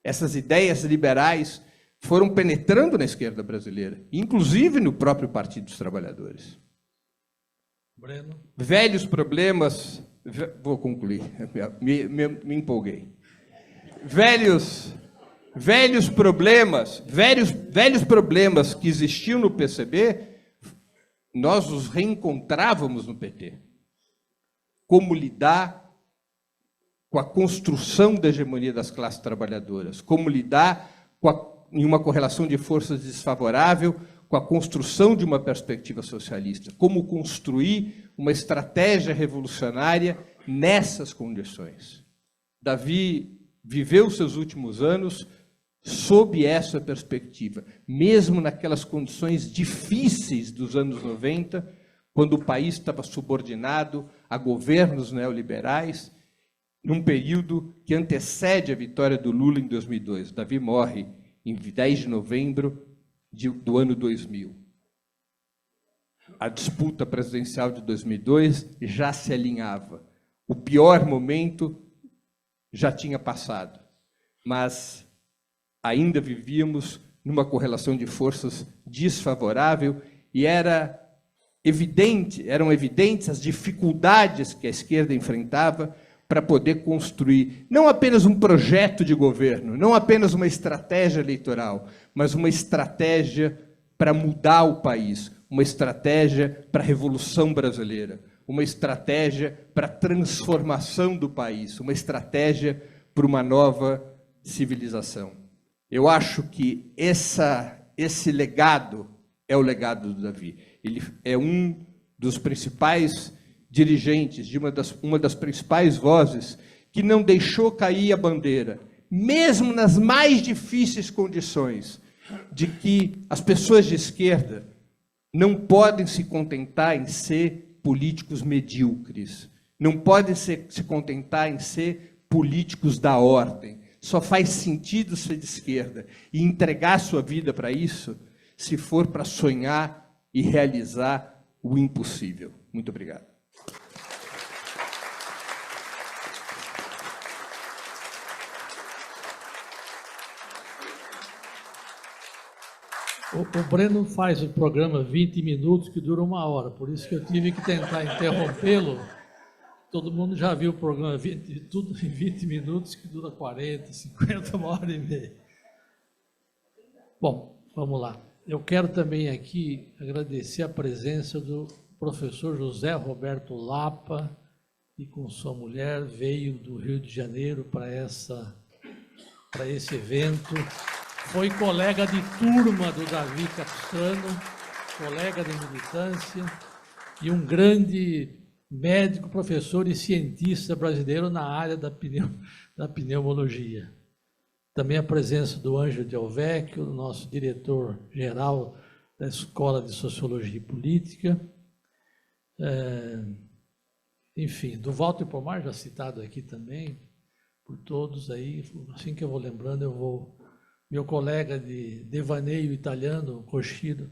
Essas ideias liberais foram penetrando na esquerda brasileira, inclusive no próprio Partido dos Trabalhadores. Breno. Velhos problemas... Vou concluir, me empolguei. Velhos problemas que existiam no PCB, nós os reencontrávamos no PT. Como lidar com a construção da hegemonia das classes trabalhadoras, como lidar em uma correlação de forças desfavorável com a construção de uma perspectiva socialista, como construir uma estratégia revolucionária nessas condições. Davi viveu seus últimos anos sob essa perspectiva, mesmo naquelas condições difíceis dos anos 90, quando o país estava subordinado a governos neoliberais, num período que antecede a vitória do Lula em 2002. O Davi morre em 10 de novembro do ano 2000. A disputa presidencial de 2002 já se alinhava. O pior momento já tinha passado, mas ainda vivíamos numa correlação de forças desfavorável e eram evidentes as dificuldades que a esquerda enfrentava para poder construir não apenas um projeto de governo, não apenas uma estratégia eleitoral, mas uma estratégia para mudar o país, uma estratégia para a Revolução Brasileira, uma estratégia para a transformação do país, uma estratégia para uma nova civilização. Eu acho que esse legado é o legado do Davi. Ele é um dos principais dirigentes, de uma das principais vozes, que não deixou cair a bandeira, mesmo nas mais difíceis condições, de que as pessoas de esquerda não podem se contentar em ser políticos medíocres, não podem se contentar em ser políticos da ordem. Só faz sentido ser de esquerda e entregar sua vida para isso, se for para sonhar e realizar o impossível. Muito obrigado. O Breno faz o programa 20 minutos, que dura 1 hora, por isso que eu tive que tentar interrompê-lo. Todo mundo já viu o programa tudo em 20 minutos, que dura 40, 50, 1h30. Bom, vamos lá. Eu quero também aqui agradecer a presença do professor José Roberto Lapa, que com sua mulher veio do Rio de Janeiro para esse evento. Foi colega de turma do Davi Capistrano, colega de militância e um grande médico, professor e cientista brasileiro na área da pneumologia. Também a presença do Ângelo Del Vecchio, nosso diretor-geral da Escola de Sociologia e Política. Enfim, do Walter Pomar, já citado aqui também, por todos aí. Assim que eu vou lembrando, eu vou... Meu colega de devaneio italiano, Cochido.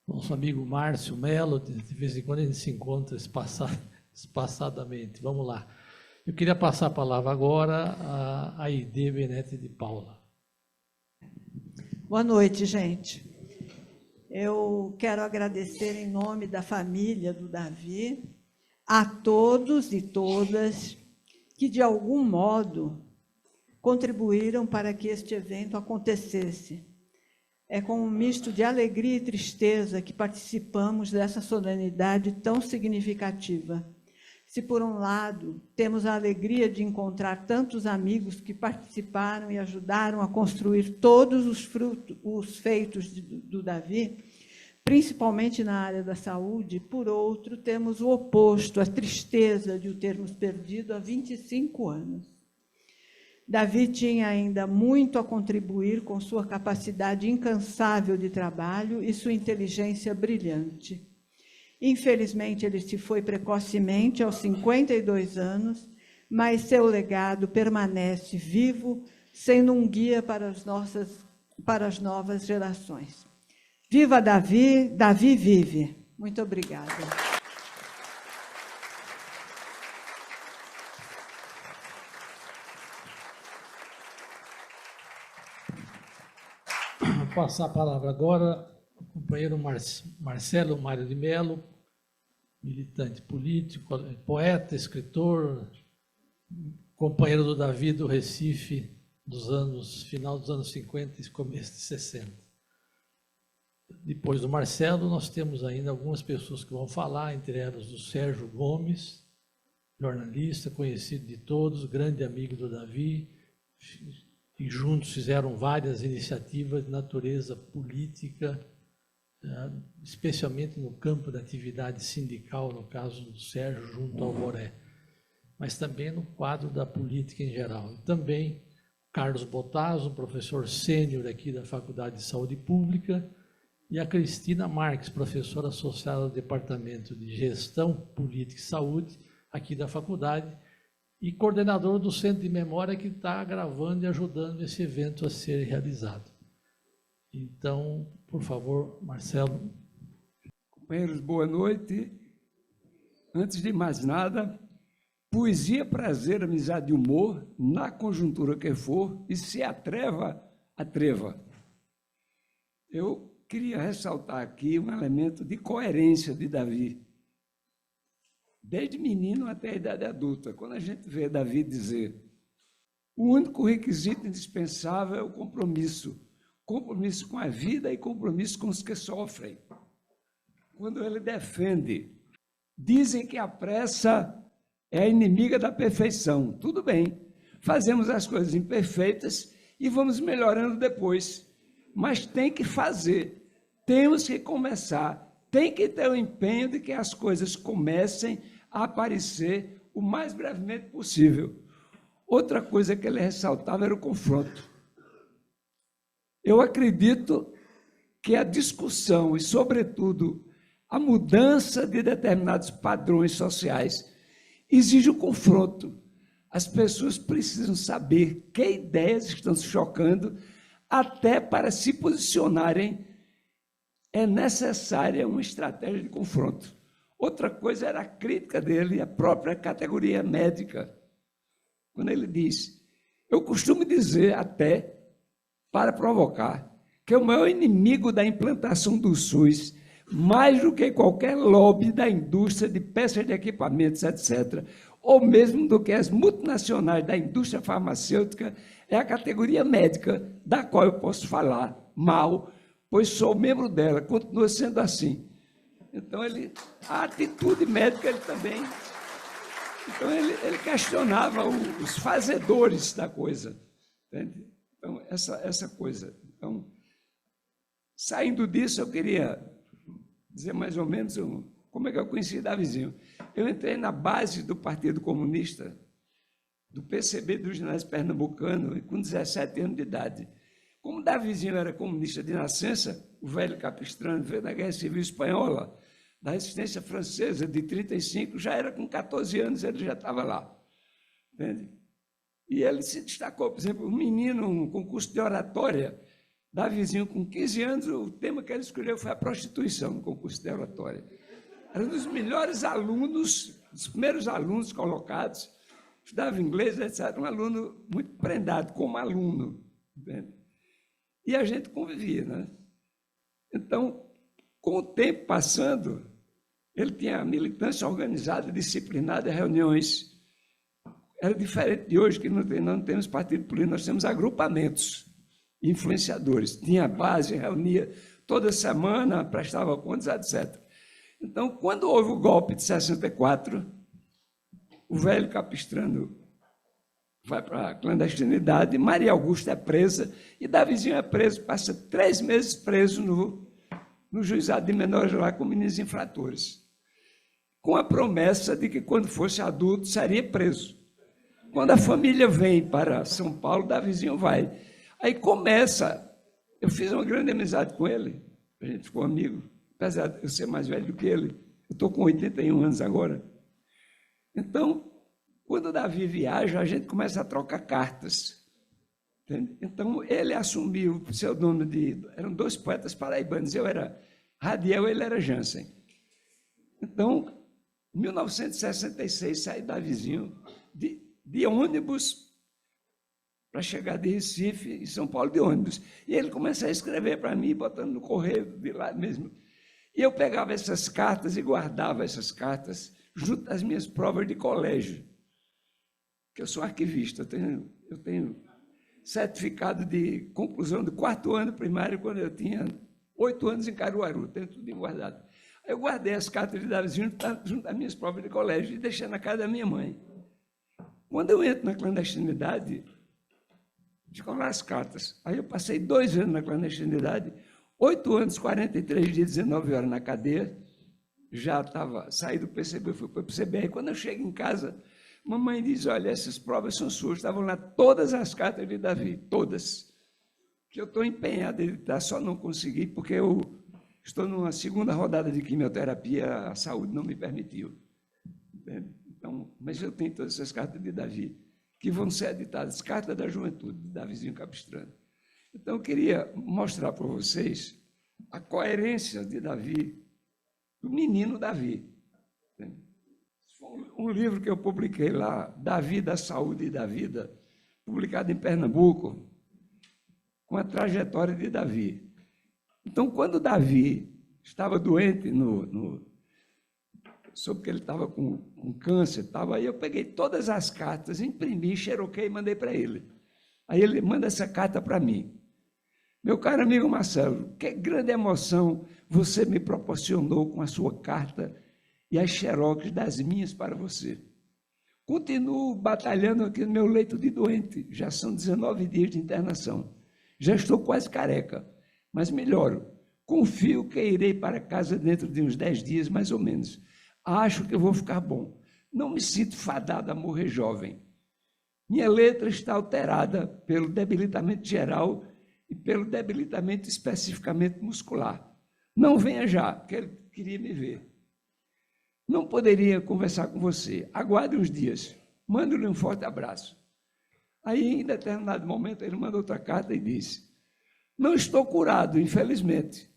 Nosso amigo Márcio Mello, de vez em quando a gente se encontra espaçadamente. Vamos lá. Eu queria passar a palavra agora a Aide Benetti de Paula. Boa noite, gente. Eu quero agradecer em nome da família do Davi a todos e todas que, de algum modo, contribuíram para que este evento acontecesse. É com um misto de alegria e tristeza que participamos dessa solenidade tão significativa. Se, por um lado, temos a alegria de encontrar tantos amigos que participaram e ajudaram a construir todos os feitos do Davi, principalmente na área da saúde, por outro, temos o oposto, a tristeza de o termos perdido há 25 anos. Davi tinha ainda muito a contribuir com sua capacidade incansável de trabalho e sua inteligência brilhante. Infelizmente, ele se foi precocemente, aos 52 anos, mas seu legado permanece vivo, sendo um guia para as novas gerações. Viva Davi, Davi vive. Muito obrigada. Vou passar a palavra agora ao companheiro Marcelo Mário de Mello, militante político, poeta, escritor, companheiro do Davi do Recife final dos anos 50 e começo de 60. Depois do Marcelo, nós temos ainda algumas pessoas que vão falar, entre elas o Sérgio Gomes, jornalista, conhecido de todos, grande amigo do Davi, e juntos fizeram várias iniciativas de natureza política, especialmente no campo da atividade sindical, no caso do Sérgio, junto ao Boré, mas também no quadro da política em geral. E também Carlos Bottazo, um professor sênior aqui da Faculdade de Saúde Pública, e a Cristina Marques, professora associada ao Departamento de Gestão, Política e Saúde, aqui da faculdade, e coordenadora do Centro de Memória, que está gravando e ajudando esse evento a ser realizado. Então, por favor, Marcelo. Companheiros, boa noite. Antes de mais nada, poesia, prazer, amizade e humor, na conjuntura que for, e se atreva, atreva. Eu queria ressaltar aqui um elemento de coerência de Davi. Desde menino até a idade adulta, quando a gente vê Davi dizer: o único requisito indispensável é o compromisso. Compromisso com a vida e compromisso com os que sofrem. Quando ele defende, dizem que a pressa é a inimiga da perfeição. Tudo bem, fazemos as coisas imperfeitas e vamos melhorando depois. Mas tem que fazer, temos que começar, tem que ter o empenho de que as coisas comecem a aparecer o mais brevemente possível. Outra coisa que ele ressaltava era o confronto. Eu acredito que a discussão e, sobretudo, a mudança de determinados padrões sociais exige o confronto. As pessoas precisam saber que ideias estão se chocando, até para se posicionarem é necessária uma estratégia de confronto. Outra coisa era a crítica dele à própria categoria médica, quando ele diz: eu costumo dizer até, para provocar, que o maior inimigo da implantação do SUS, mais do que qualquer lobby da indústria de peças de equipamentos, etc., ou mesmo do que as multinacionais da indústria farmacêutica, é a categoria médica, da qual eu posso falar mal, pois sou membro dela, continua sendo assim. Então, a atitude médica, ele também... Então, ele questionava os fazedores da coisa. Entende? Então, essa coisa. Então, saindo disso, eu queria dizer mais ou menos como é que eu conheci Davizinho. Eu entrei na base do Partido Comunista, do PCB do ginásio pernambucano, com 17 anos de idade. Como Davizinho era comunista de nascença, o velho capistrano veio da Guerra Civil Espanhola, da resistência francesa de 1935, já era com 14 anos, ele já estava lá. Entende? E ele se destacou, por exemplo, um menino, um concurso de oratória, Davizinho, com 15 anos, o tema que ele escolheu foi a prostituição no concurso de oratória. Era um dos melhores alunos, dos primeiros alunos colocados, estudava inglês, etc. Um aluno muito prendado como aluno. Entende? E a gente convivia, né? Então, com o tempo passando, ele tinha militância organizada, disciplinada, reuniões. Era diferente de hoje, que não temos partido político, nós temos agrupamentos, influenciadores. Tinha base, reunia toda semana, prestava contas, etc. Então, quando houve o golpe de 64, o velho capistrano vai para a clandestinidade, Maria Augusta é presa, e Davizinho é preso, passa 3 meses preso no juizado de menores lá com meninos infratores, com a promessa de que, quando fosse adulto, seria preso. Quando a família vem para São Paulo, Davizinho vai. Aí começa, eu fiz uma grande amizade com ele, a gente ficou amigo, apesar de eu ser mais velho do que ele, eu estou com 81 anos agora. Então, quando o Davi viaja, a gente começa a trocar cartas. Entende? Então, ele assumiu o pseudônimo de... Eram 2 poetas paraibanos, eu era Radiel, ele era Jansen. Então, em 1966, saí Davizinho de ônibus para chegar de Recife e São Paulo de ônibus. E ele começou a escrever para mim, botando no correio de lá mesmo. E eu pegava essas cartas e guardava essas cartas junto às minhas provas de colégio, que eu sou arquivista, eu tenho certificado de conclusão do 4º ano primário, quando eu tinha 8 anos em Caruaru, tenho tudo guardado. Eu guardei as cartas de Davizinho junto às minhas provas de colégio e deixei na casa da minha mãe. Quando eu entro na clandestinidade, ficam lá as cartas. Aí eu passei 2 anos na clandestinidade, 8 anos, 43 dias, 19 horas na cadeia, já estava, saí do PCB, fui para o PCB, e quando eu chego em casa, mamãe diz: olha, essas provas são suas, estavam lá todas as cartas de Davi, todas, que eu estou empenhado em editar, só não consegui, porque estou numa segunda rodada de quimioterapia, a saúde não me permitiu. Então, mas eu tenho todas essas cartas de Davi, que vão ser editadas, cartas da juventude, de Davizinho Capistrano. Então, eu queria mostrar para vocês a coerência de Davi, do menino Davi. Um livro que eu publiquei lá, Davi da Saúde e da Vida, publicado em Pernambuco, com a trajetória de Davi. Então, quando Davi estava doente, soube que ele estava com câncer, aí eu peguei todas as cartas, imprimi, xeroquei e mandei para ele. Aí ele manda essa carta para mim. Meu caro amigo Marcelo, que grande emoção você me proporcionou com a sua carta e as xerox das minhas para você. Continuo batalhando aqui no meu leito de doente, já são 19 dias de internação. Já estou quase careca, mas melhoro. Confio que irei para casa dentro de uns 10 dias, mais ou menos. Acho que eu vou ficar bom. Não me sinto fadado a morrer jovem. Minha letra está alterada pelo debilitamento geral e pelo debilitamento especificamente muscular. Não venha já, porque ele queria me ver. Não poderia conversar com você. Aguarde uns dias. Mando-lhe um forte abraço. Aí, em determinado momento, ele mandou outra carta e disse: não estou curado, infelizmente.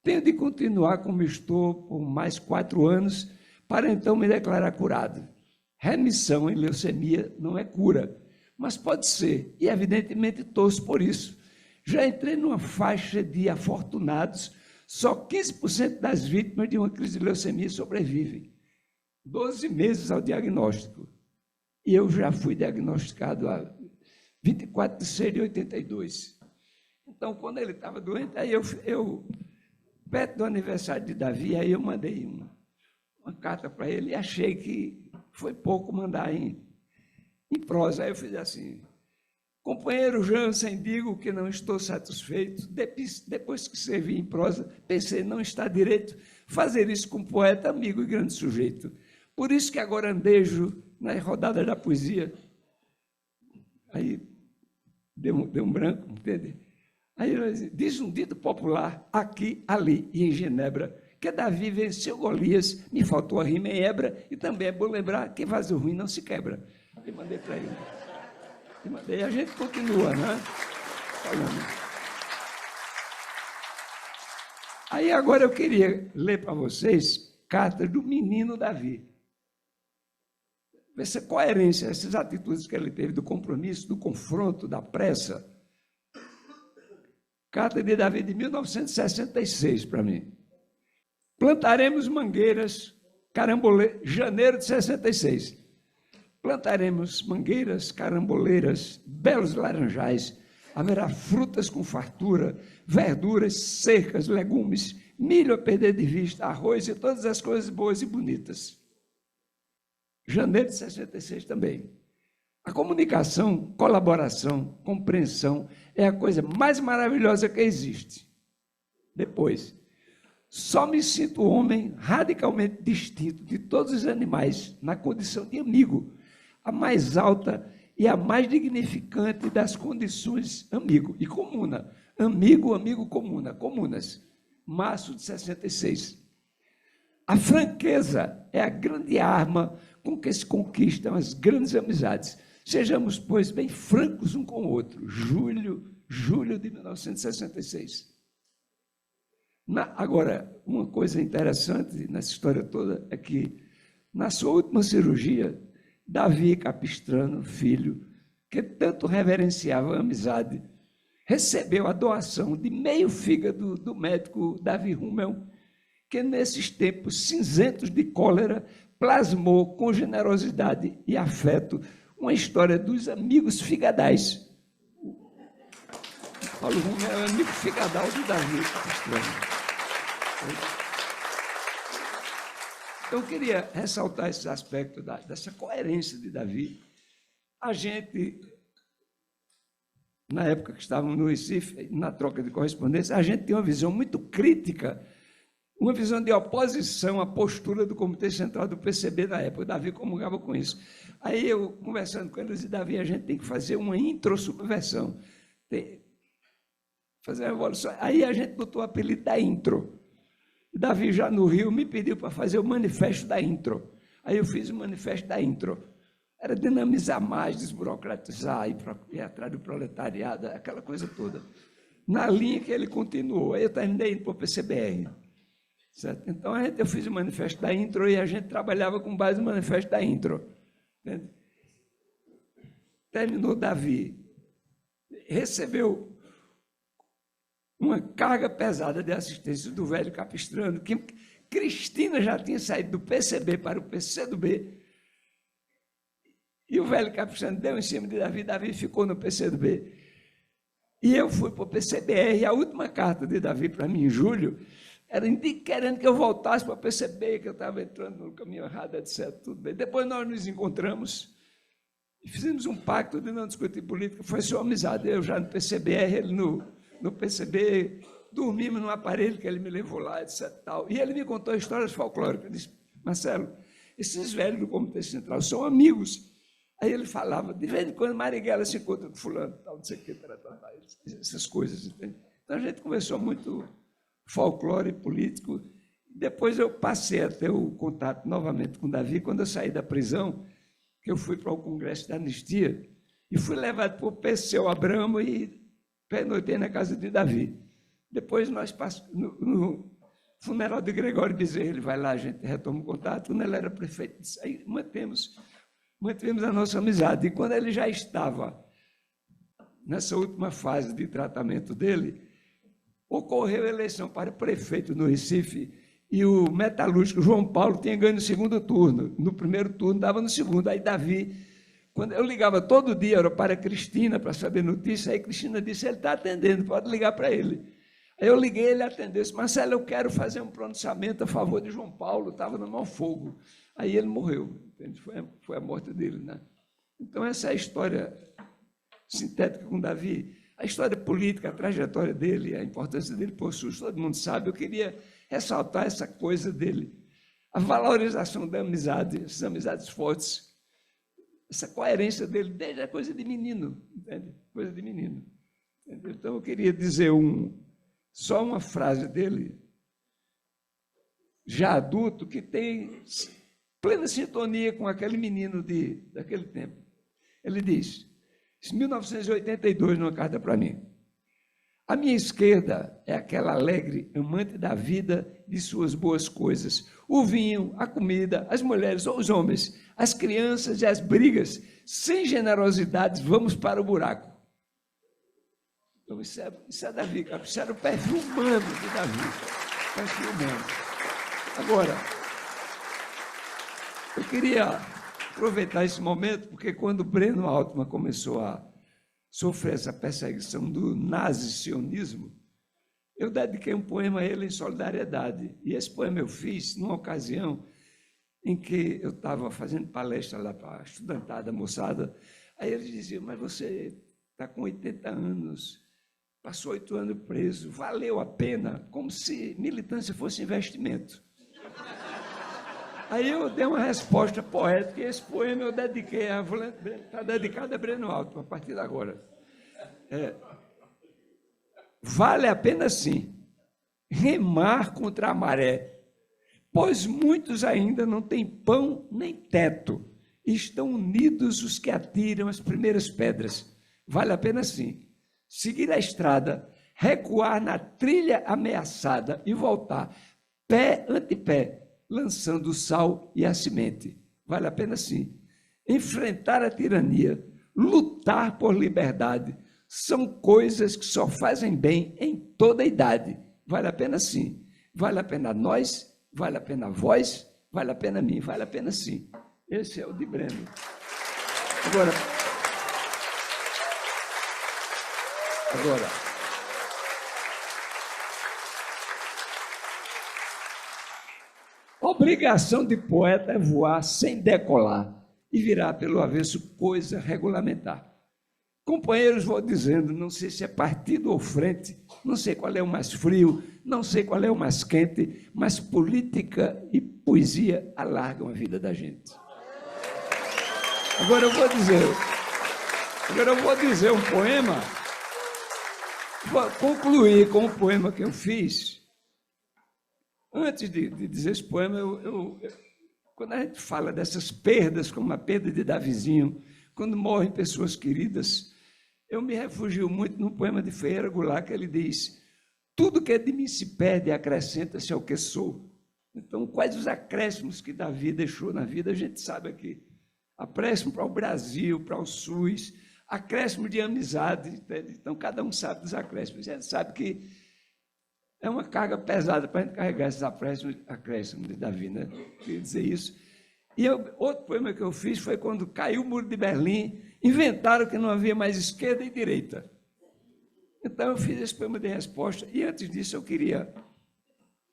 Tenho de continuar como estou por mais 4 anos para então me declarar curado. Remissão em leucemia não é cura, mas pode ser, e evidentemente torço por isso. Já entrei numa faixa de afortunados, só 15% das vítimas de uma crise de leucemia sobrevivem. 12 meses ao diagnóstico. E eu já fui diagnosticado a 24 de 6 de 82. Então, quando ele estava doente, aí eu perto do aniversário de Davi, aí eu mandei uma carta para ele e achei que foi pouco mandar em prosa. Aí eu fiz assim: companheiro Jansen, digo que não estou satisfeito. Depois que servi em prosa, pensei, não está direito fazer isso com um poeta, amigo e grande sujeito. Por isso que agora andejo nas rodadas da poesia. Aí deu um branco, entende? Aí diz um dito popular, aqui, ali e em Genebra, que Davi venceu Golias, me faltou a rima em hebra, e também é bom lembrar que vaso ruim não se quebra. E mandei para ele. E a gente continua, né? Falando. Aí agora eu queria ler para vocês cartas do menino Davi. Essa coerência, essas atitudes que ele teve do compromisso, do confronto, da pressa. Carta de Davi de 1966 para mim. Plantaremos mangueiras, janeiro de 66. Plantaremos mangueiras, caramboleiras, belos laranjais. Haverá frutas com fartura, verduras, cercas, legumes, milho a perder de vista, arroz e todas as coisas boas e bonitas. Janeiro de 66 também. A comunicação, colaboração, compreensão é a coisa mais maravilhosa que existe. Depois, só me sinto homem radicalmente distinto de todos os animais na condição de amigo, a mais alta e a mais dignificante das condições amigo e comuna. Amigo, amigo, comuna, comunas. Março de 66. A franqueza é a grande arma com que se conquistam as grandes amizades. Sejamos, pois, bem francos um com o outro. Julho de 1966. Agora, uma coisa interessante nessa história toda é que, na sua última cirurgia, Davi Capistrano, filho, que tanto reverenciava a amizade, recebeu a doação de meio fígado do médico Davi Rummel, que nesses tempos cinzentos de cólera plasmou com generosidade e afeto uma história dos amigos figadais. Paulo Rummel é amigo figadal de Davi Capistrano. Então, eu queria ressaltar esse aspecto dessa coerência de Davi. A gente, na época que estávamos no Recife, na troca de correspondência, a gente tem uma visão muito crítica, uma visão de oposição à postura do Comitê Central do PCB na época. O Davi comungava com isso. Aí eu, conversando com eles, e Davi, a gente tem que fazer uma introsubversão, fazer uma evolução. Aí a gente botou o apelido da intro. Davi, já no Rio, me pediu para fazer o manifesto da intro. Aí eu fiz o manifesto da intro. Era dinamizar mais, desburocratizar, ir atrás do proletariado, aquela coisa toda. Na linha que ele continuou. Aí eu terminei indo para o PCBR. Certo? Então, eu fiz o manifesto da intro e a gente trabalhava com base no manifesto da intro. Entende? Terminou Davi. Recebeu uma carga pesada de assistência do velho Capistrano, que Cristina já tinha saído do PCB para o PCdoB, e o velho Capistrano deu em cima de Davi, Davi ficou no PCdoB. E eu fui para o PCBR, e a última carta de Davi para mim, em julho, era querendo que eu voltasse para o PCB, que eu estava entrando no caminho errado, etc. Tudo bem. Depois nós nos encontramos e fizemos um pacto de não discutir política, foi só amizade. Eu já no PCBR, ele no PCB, dormimos num aparelho que ele me levou lá, etc. Tal. E ele me contou histórias folclóricas. Eu disse, Marcelo, esses velhos do Comitê Central são amigos. Aí ele falava, de vez em quando Marighella se encontra com fulano, tal, não sei o que, essas coisas. Entende? Então a gente conversou muito folclore político. Depois eu passei a ter o contato novamente com Davi, quando eu saí da prisão, que eu fui para o Congresso da Anistia, e fui levado para o Perseu Abramo e pernoitei na casa de Davi. Depois nós passamos no funeral de Gregório Bezerra, ele vai lá, a gente retoma o contato, quando ele era prefeito, aí mantivemos a nossa amizade. E quando ele já estava nessa última fase de tratamento dele, ocorreu a eleição para prefeito no Recife, e o metalúrgico João Paulo tinha ganho no segundo turno. No primeiro turno, dava no segundo. Aí Davi, quando eu ligava todo dia, era para a Cristina, para saber notícia, aí Cristina disse, ele está atendendo, pode ligar para ele. Aí eu liguei, ele atendeu, disse, Marcelo, eu quero fazer um pronunciamento a favor de João Paulo, estava no mau fogo. Aí ele morreu, entende? Foi a morte dele, né? Então, essa é a história sintética com Davi. A história política, a trajetória dele, a importância dele por SUS, todo mundo sabe. Eu queria ressaltar essa coisa dele, a valorização da amizade, essas amizades fortes, essa coerência dele, desde a coisa de menino, entende? Coisa de menino. Entende? Então, eu queria dizer só uma frase dele, já adulto, que tem plena sintonia com aquele menino daquele tempo. Ele diz, em 1982, numa carta para mim, a minha esquerda é aquela alegre, amante da vida, de suas boas coisas, o vinho, a comida, as mulheres ou os homens, as crianças e as brigas, sem generosidades, vamos para o buraco. Então, isso é Davi, isso era o perfil humano de Davi, perfil humano. Agora, eu queria aproveitar esse momento, porque quando Breno Altman começou a sofrer essa perseguição do nazi-sionismo, eu dediquei um poema a ele em solidariedade. E esse poema eu fiz numa ocasião em que eu estava fazendo palestra lá para a estudantada, moçada. Aí eles diziam, mas você está com 80 anos, passou 8 anos preso, valeu a pena, como se militância fosse investimento. Aí eu dei uma resposta poética, e esse poema eu dediquei, está dedicado a Breno Altman, a partir de agora. Vale a pena, sim, remar contra a maré, pois muitos ainda não têm pão nem teto, e estão unidos os que atiram as primeiras pedras. Vale a pena, sim, seguir a estrada, recuar na trilha ameaçada e voltar, pé ante pé, lançando o sal e a semente. Vale a pena, sim. Enfrentar a tirania, lutar por liberdade, são coisas que só fazem bem em toda idade. Vale a pena, sim. Vale a pena nós, vale a pena vós, vale a pena mim, vale a pena, sim. Esse é o de Breno. Agora, obrigação de poeta é voar sem decolar e virar pelo avesso coisa regulamentar. Companheiros, vou dizendo, não sei se é partido ou frente, não sei qual é o mais frio, não sei qual é o mais quente, mas política e poesia alargam a vida da gente. Agora eu vou dizer um poema, vou concluir com um poema que eu fiz antes de dizer esse poema, quando a gente fala dessas perdas, como a perda de Davizinho, quando morrem pessoas queridas, eu me refugio muito no poema de Ferreira Goulart, que ele diz: tudo que é de mim se perde, acrescenta-se ao que sou. Então, quais os acréscimos que Davi deixou na vida, a gente sabe aqui. Acréscimo para o Brasil, para o SUS, acréscimo de amizade. Então, cada um sabe dos acréscimos. A gente sabe que é uma carga pesada para a gente carregar esses acréscimos de Davi, né? Queria dizer isso. E outro poema que eu fiz foi quando caiu o Muro de Berlim, inventaram que não havia mais esquerda e direita. Então, eu fiz esse poema de resposta, e antes disso eu queria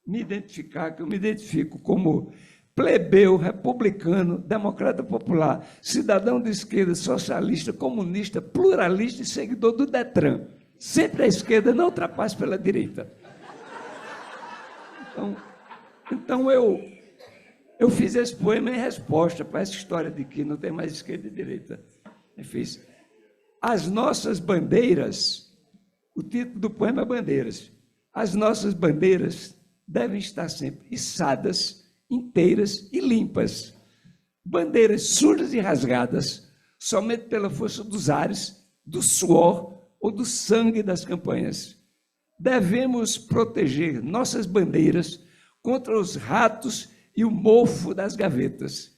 me identificar, que eu me identifico como plebeu, republicano, democrata popular, cidadão de esquerda, socialista, comunista, pluralista e seguidor do Detran. Sempre a esquerda, não ultrapasse pela direita. Então eu fiz esse poema em resposta para essa história de que não tem mais esquerda e direita. Eu fiz: as nossas bandeiras, o título do poema é Bandeiras. As nossas bandeiras devem estar sempre içadas, inteiras e limpas. Bandeiras sujas e rasgadas, somente pela força dos ares, do suor ou do sangue das campanhas. Devemos proteger nossas bandeiras contra os ratos e o mofo das gavetas.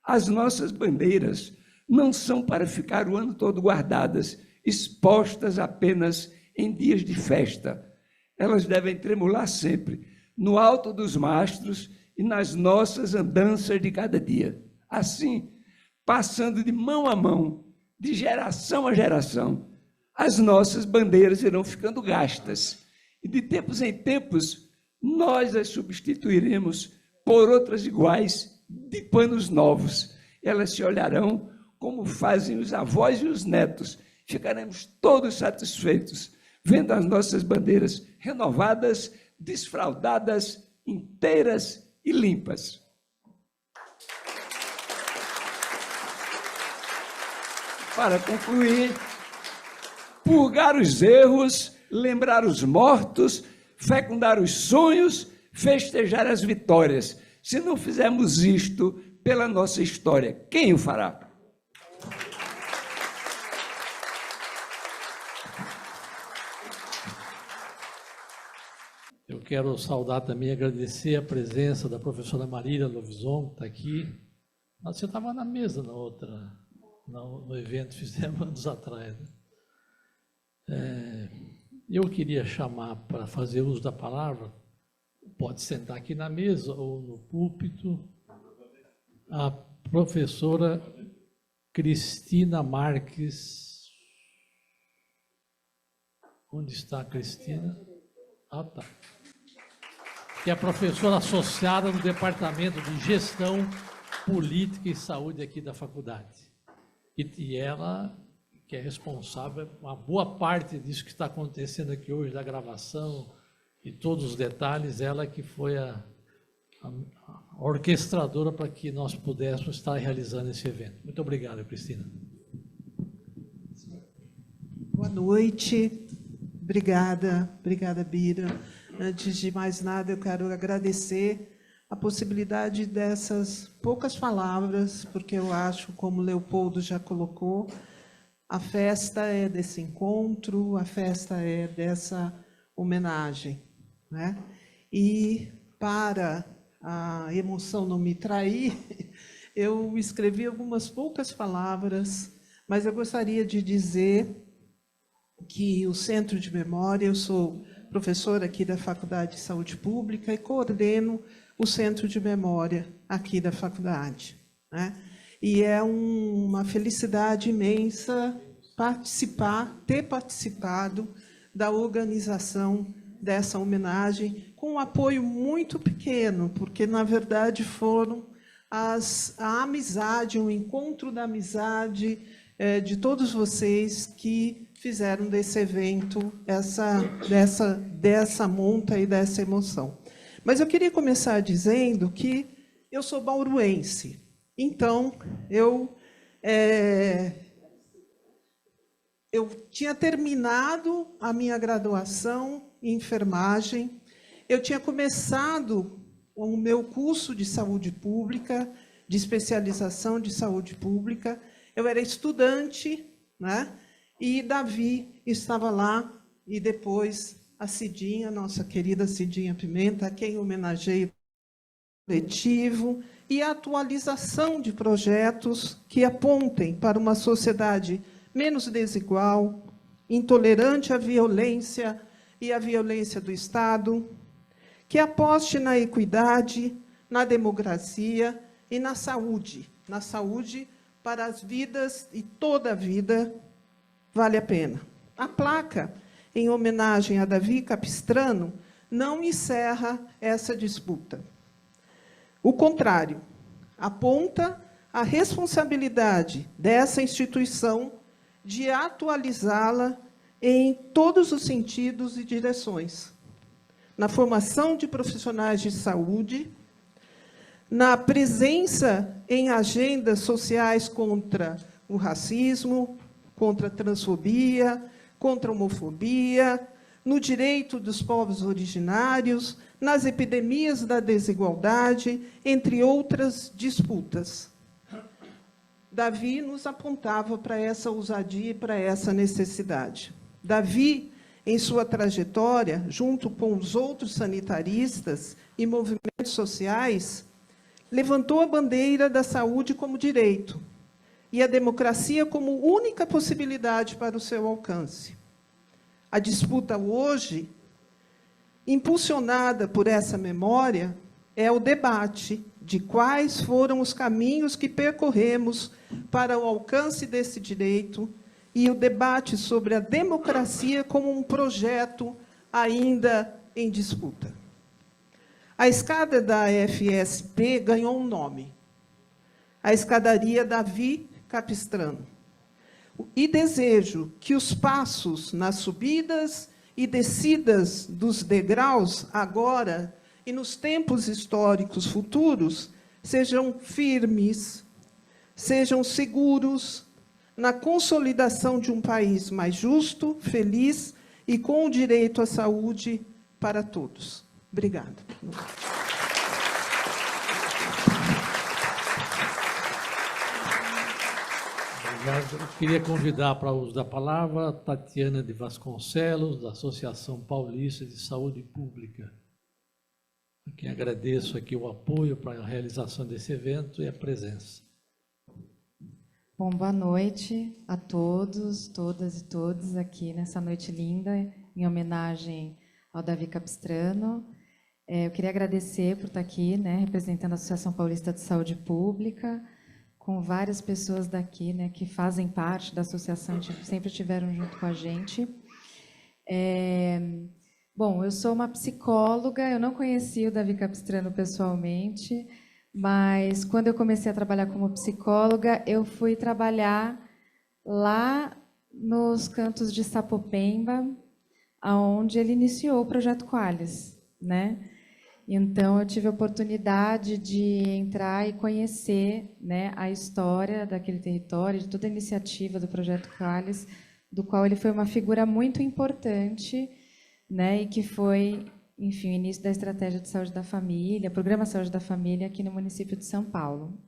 As nossas bandeiras não são para ficar o ano todo guardadas, expostas apenas em dias de festa. Elas devem tremular sempre, no alto dos mastros e nas nossas andanças de cada dia. Assim, passando de mão a mão, de geração a geração, as nossas bandeiras irão ficando gastas. E de tempos em tempos, nós as substituiremos por outras iguais, de panos novos. Elas se olharão como fazem os avós e os netos. Ficaremos todos satisfeitos, vendo as nossas bandeiras renovadas, desfraldadas, inteiras e limpas. Para concluir, purgar os erros, lembrar os mortos, fecundar os sonhos, festejar as vitórias. Se não fizermos isto pela nossa história, quem o fará? Eu quero saudar também, agradecer a presença da professora Marília Lovison, que está aqui. Você estava na mesa no evento que fizemos anos atrás, né? Eu queria chamar para fazer uso da palavra, pode sentar aqui na mesa ou no púlpito, a professora Cristina Marques. Onde está a Cristina? Ah, tá. Que é professora associada no Departamento de Gestão, Política e Saúde aqui da faculdade. E ela, que é responsável, uma boa parte disso que está acontecendo aqui hoje, da gravação e todos os detalhes, ela que foi a orquestradora para que nós pudéssemos estar realizando esse evento. Muito obrigado, Cristina. Boa noite. Obrigada, Bira. Antes de mais nada, eu quero agradecer a possibilidade dessas poucas palavras, porque eu acho, como Leopoldo já colocou, a festa é desse encontro, a festa é dessa homenagem, né? E, para a emoção não me trair, eu escrevi algumas poucas palavras, mas eu gostaria de dizer que o Centro de Memória, eu sou professora aqui da Faculdade de Saúde Pública e coordeno o Centro de Memória aqui da faculdade, né? E é uma felicidade imensa ter participado da organização dessa homenagem, com um apoio muito pequeno, porque, na verdade, foram a amizade, o encontro da amizade de todos vocês que fizeram desse evento dessa monta e dessa emoção. Mas eu queria começar dizendo que eu sou bauruense. Então, eu tinha terminado a minha graduação em enfermagem, eu tinha começado o meu curso de saúde pública, de especialização de saúde pública. Eu era estudante, né? E Davi estava lá, e depois a Cidinha, nossa querida Cidinha Pimenta, a quem homenageio coletivo, e a atualização de projetos que apontem para uma sociedade menos desigual, intolerante à violência e à violência do Estado, que aposte na equidade, na democracia e na saúde para as vidas, e toda a vida vale a pena. A placa, em homenagem a Davi Capistrano, não encerra essa disputa. O contrário, aponta a responsabilidade dessa instituição de atualizá-la em todos os sentidos e direções. Na formação de profissionais de saúde, na presença em agendas sociais contra o racismo, contra a transfobia, contra a homofobia, no direito dos povos originários, nas epidemias da desigualdade, entre outras disputas. Davi nos apontava para essa ousadia e para essa necessidade. Davi, em sua trajetória, junto com os outros sanitaristas e movimentos sociais, levantou a bandeira da saúde como direito e a democracia como única possibilidade para o seu alcance. A disputa hoje, impulsionada por essa memória, é o debate de quais foram os caminhos que percorremos para o alcance desse direito e o debate sobre a democracia como um projeto ainda em disputa. A escada da FSP ganhou um nome, a Escadaria Davi Capistrano. E desejo que os passos nas subidas e descidas dos degraus, agora e nos tempos históricos futuros, sejam firmes, sejam seguros, na consolidação de um país mais justo, feliz e com o direito à saúde para todos. Obrigada. Obrigado. Eu queria convidar para o uso da palavra a Tatiana de Vasconcelos, da Associação Paulista de Saúde Pública, a quem agradeço aqui o apoio para a realização desse evento e a presença. Bom, boa noite a todos, todas e todos aqui nessa noite linda, em homenagem ao Davi Capistrano. Eu queria agradecer por estar aqui, representando a Associação Paulista de Saúde Pública, com várias pessoas daqui, que fazem parte da associação, sempre estiveram junto com a gente. Bom, eu sou uma psicóloga, eu não conheci o Davi Capistrano pessoalmente, mas quando eu comecei a trabalhar como psicóloga, eu fui trabalhar lá nos cantos de Sapopemba, onde ele iniciou o Projeto Qualis, Então, eu tive a oportunidade de entrar e conhecer a história daquele território, de toda a iniciativa do Projeto Qualis, do qual ele foi uma figura muito importante, e que foi, enfim, o início da Estratégia de Saúde da Família, Programa Saúde da Família, aqui no município de São Paulo.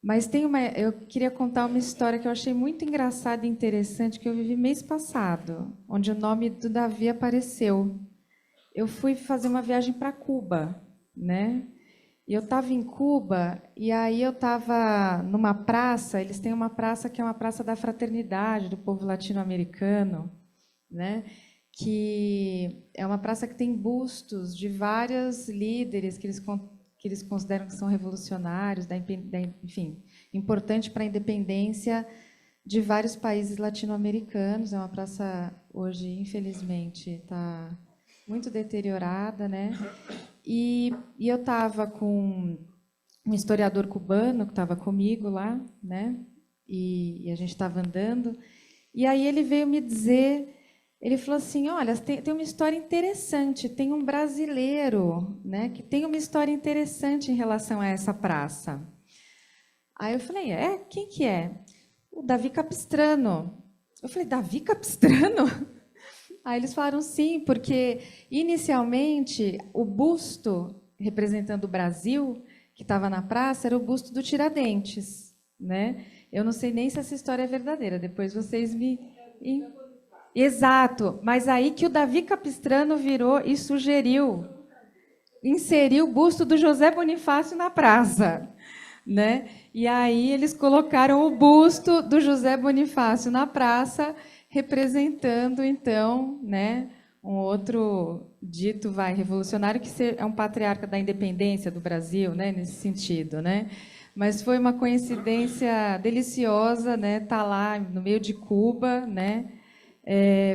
Mas eu queria contar uma história que eu achei muito engraçada e interessante, que eu vivi mês passado, onde o nome do Davi apareceu. Eu fui fazer uma viagem para Cuba, E eu estava em Cuba, e aí eu estava numa praça, eles têm uma praça que é uma praça da fraternidade, do povo latino-americano, que é uma praça que tem bustos de vários líderes que eles consideram que são revolucionários, enfim, importante para a independência de vários países latino-americanos. É uma praça, hoje, infelizmente, está muito deteriorada, E eu estava com um historiador cubano que estava comigo lá, E a gente estava andando, e aí ele veio me dizer, ele falou assim, olha, tem uma história interessante, tem um brasileiro, que tem uma história interessante em relação a essa praça. Aí eu falei, quem que é? O Davi Capistrano. Eu falei, Davi Capistrano? Aí eles falaram sim, porque inicialmente o busto representando o Brasil, que estava na praça, era o busto do Tiradentes, né? Eu não sei nem se essa história é verdadeira, depois vocês me... Exato, mas aí que o Davi Capistrano virou e sugeriu, inseriu o busto do José Bonifácio na praça, né? E aí eles colocaram o busto do José Bonifácio na praça, representando, então, né, um outro dito revolucionário, que é um patriarca da independência do Brasil, né, nesse sentido, né? Mas foi uma coincidência deliciosa, né, estar lá no meio de Cuba, né,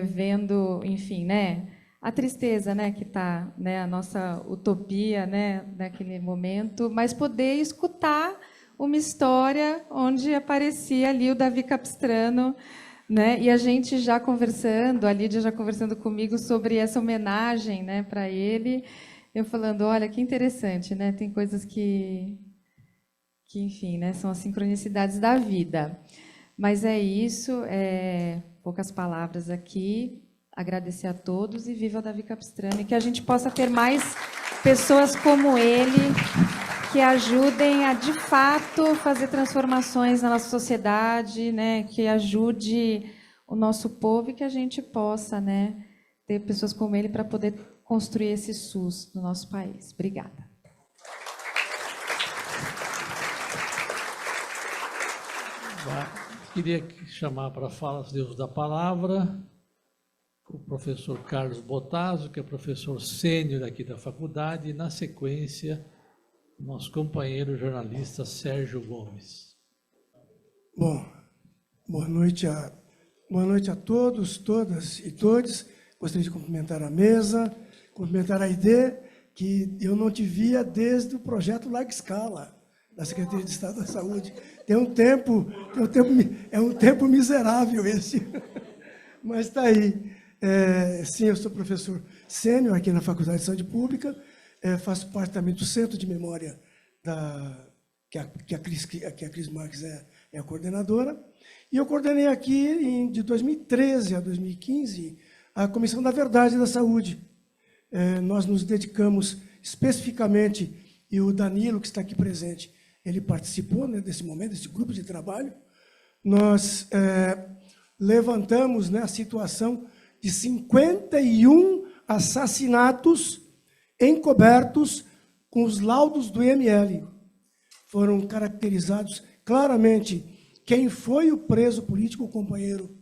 vendo, enfim, né, a tristeza, né, que está, né, a nossa utopia, né, naquele momento, mas poder escutar uma história onde aparecia ali o Davi Capistrano, né, e a gente já conversando, a Lídia já conversando comigo sobre essa homenagem, né, para ele, eu falando, olha, que interessante, né, tem coisas que enfim, né, são as sincronicidades da vida. Mas é isso, poucas palavras aqui, agradecer a todos e viva Davi Capistrano, e que a gente possa ter mais pessoas como ele, que ajudem a, de fato, fazer transformações na nossa sociedade, né, que ajude o nosso povo e que a gente possa, né, ter pessoas como ele para poder construir esse SUS no nosso país. Obrigada. Queria chamar para a fala os Deus da Palavra o professor Carlos Botazo, que é professor sênior aqui da faculdade, e, na sequência, nosso companheiro jornalista Sérgio Gomes. Bom, boa noite a todos, todas e todos. Gostaria de cumprimentar a mesa, cumprimentar a ID, que eu não te via desde o projeto Larga Escala, da Secretaria de Estado da Saúde. É um tempo miserável esse, mas está aí. Sim, eu sou professor sênior aqui na Faculdade de Saúde Pública, faço parte também do Centro de Memória, que a Cris Marques é a coordenadora, e eu coordenei aqui, de 2013 a 2015, a Comissão da Verdade da Saúde. Nós nos dedicamos especificamente, e o Danilo, que está aqui presente, ele participou, né, desse momento, desse grupo de trabalho. Nós levantamos, né, a situação de 51 assassinatos encobertos com os laudos do IML. Foram caracterizados claramente quem foi o preso político, o companheiro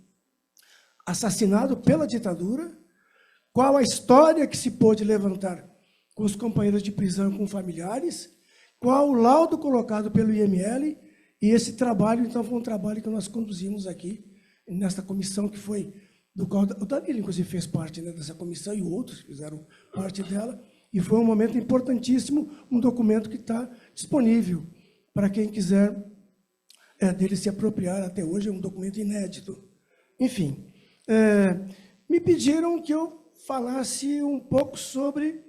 assassinado pela ditadura, qual a história que se pôde levantar com os companheiros de prisão, com familiares, qual o laudo colocado pelo IML, e esse trabalho, então, foi um trabalho que nós conduzimos aqui, nesta comissão que foi, do qual o Danilo, inclusive, fez parte, né, dessa comissão, e outros fizeram parte dela, e foi um momento importantíssimo, um documento que está disponível para quem quiser dele se apropriar. Até hoje é um documento inédito. Enfim, me pediram que eu falasse um pouco sobre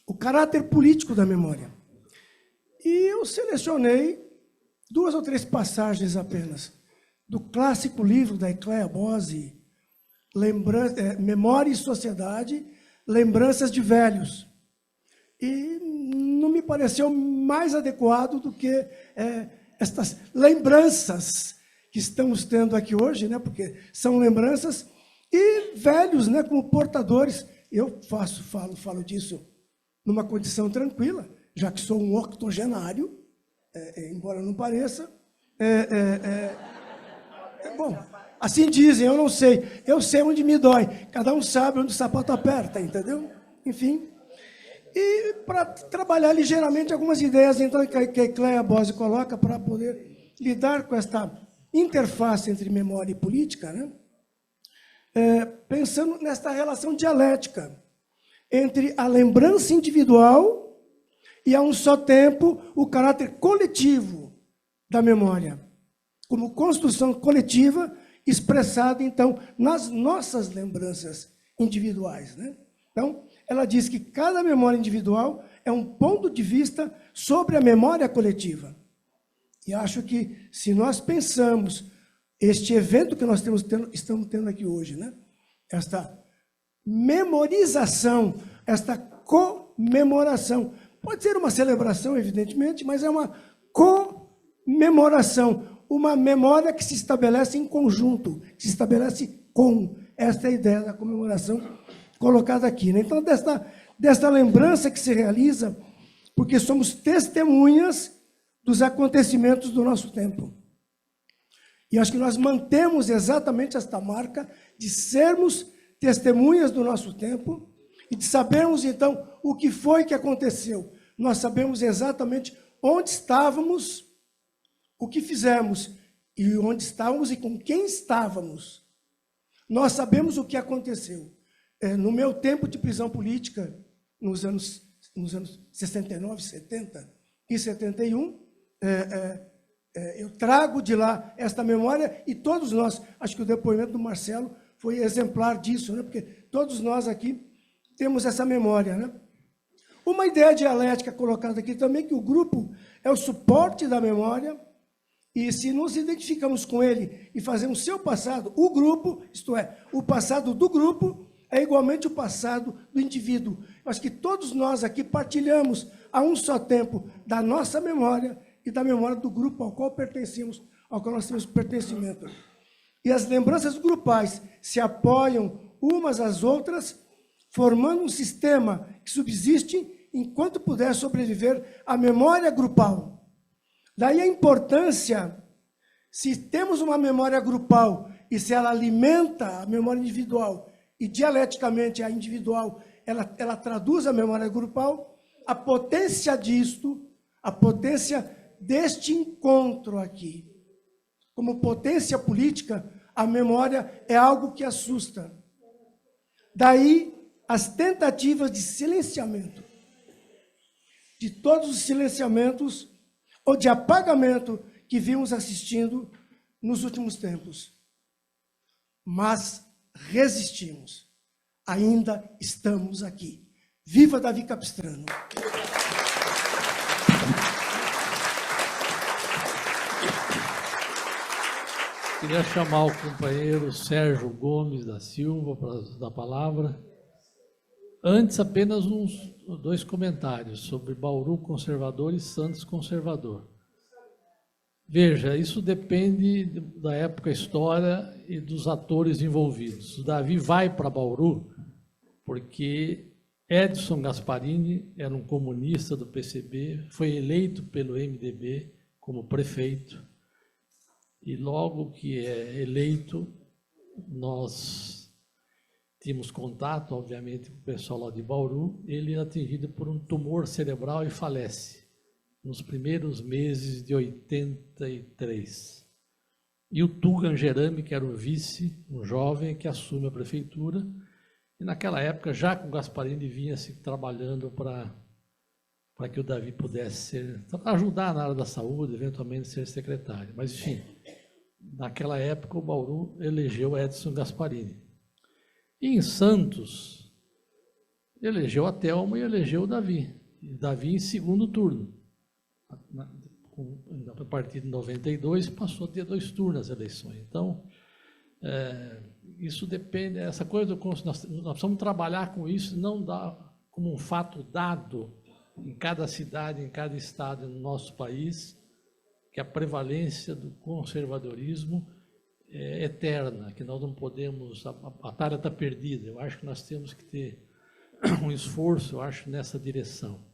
o caráter político da memória. E eu selecionei 2 ou 3 passagens apenas do clássico livro da Ecléa Bose, Memória e Sociedade, Lembranças de Velhos. E não me pareceu mais adequado do que estas lembranças que estamos tendo aqui hoje, né, porque são lembranças, e velhos, né, como portadores. Eu falo disso numa condição tranquila, já que sou um octogenário, embora não pareça. Bom, assim dizem, eu não sei. Eu sei onde me dói. Cada um sabe onde o sapato aperta, entendeu? Enfim. E para trabalhar ligeiramente algumas ideias, então, que a Ecléa Bose coloca para poder lidar com esta interface entre memória e política, né? Pensando nesta relação dialética entre a lembrança individual e, a um só tempo, o caráter coletivo da memória, como construção coletiva expressada, então, nas nossas lembranças individuais, né? Então, ela diz que cada memória individual é um ponto de vista sobre a memória coletiva. E acho que, se nós pensamos este evento que nós estamos tendo aqui hoje, né, esta memorização, esta comemoração. Pode ser uma celebração, evidentemente, mas é uma comemoração, uma memória que se estabelece em conjunto, que se estabelece com. Esta é a ideia da comemoração colocada aqui, né? Então, desta lembrança que se realiza, porque somos testemunhas dos acontecimentos do nosso tempo. E acho que nós mantemos exatamente esta marca de sermos testemunhas do nosso tempo e de sabermos, então, o que foi que aconteceu. Nós sabemos exatamente onde estávamos, o que fizemos, e onde estávamos e com quem estávamos. Nós sabemos o que aconteceu. No meu tempo de prisão política, nos anos 69, 70 e 71, eu trago de lá esta memória, e todos nós, acho que o depoimento do Marcelo foi exemplar disso, né? Porque todos nós aqui temos essa memória, né? Uma ideia dialética colocada aqui também, que o grupo é o suporte da memória, e se nos identificamos com ele e fazemos seu passado, o grupo, isto é, o passado do grupo, é igualmente o passado do indivíduo. Eu acho que todos nós aqui partilhamos a um só tempo da nossa memória e da memória do grupo ao qual pertencemos, ao qual nós temos pertencimento. E as lembranças grupais se apoiam umas às outras, formando um sistema que subsiste enquanto puder sobreviver a memória grupal. Daí a importância, se temos uma memória grupal e se ela alimenta a memória individual e dialeticamente a individual, ela traduz a memória grupal, a potência disto, a potência deste encontro aqui. Como potência política, a memória é algo que assusta. Daí as tentativas de silenciamento, de todos os silenciamentos ou de apagamento que vimos assistindo nos últimos tempos. Mas resistimos. Ainda estamos aqui. Viva Davi Capistrano! Queria chamar o companheiro Sérgio Gomes da Silva para dar a palavra. Antes, apenas dois comentários sobre Bauru conservador e Santos conservador. Veja, isso depende da época, história e dos atores envolvidos. O Davi vai para Bauru porque Edson Gasparini era um comunista do PCB, foi eleito pelo MDB como prefeito, e logo que é eleito, nós tínhamos contato, obviamente, com o pessoal lá de Bauru. Ele é atingido por um tumor cerebral e falece nos primeiros meses de 83. E o Tugan Gerami, que era o vice, um jovem que assume a prefeitura, e naquela época, já com o Gasparini, vinha-se trabalhando para que o Davi pudesse ajudar na área da saúde, eventualmente ser secretário. Mas, enfim, naquela época, o Bauru elegeu Edson Gasparini. E em Santos, elegeu a Thelma e elegeu o Davi. E Davi em segundo turno. A partir de 92, passou a ter 2 turnos as eleições. Então, isso depende, essa coisa, nós precisamos trabalhar com isso, não dar como um fato dado em cada cidade, em cada estado no nosso país, que a prevalência do conservadorismo é eterna, que nós não podemos, a batalha está perdida. Eu acho que nós temos que ter um esforço, eu acho, nessa direção.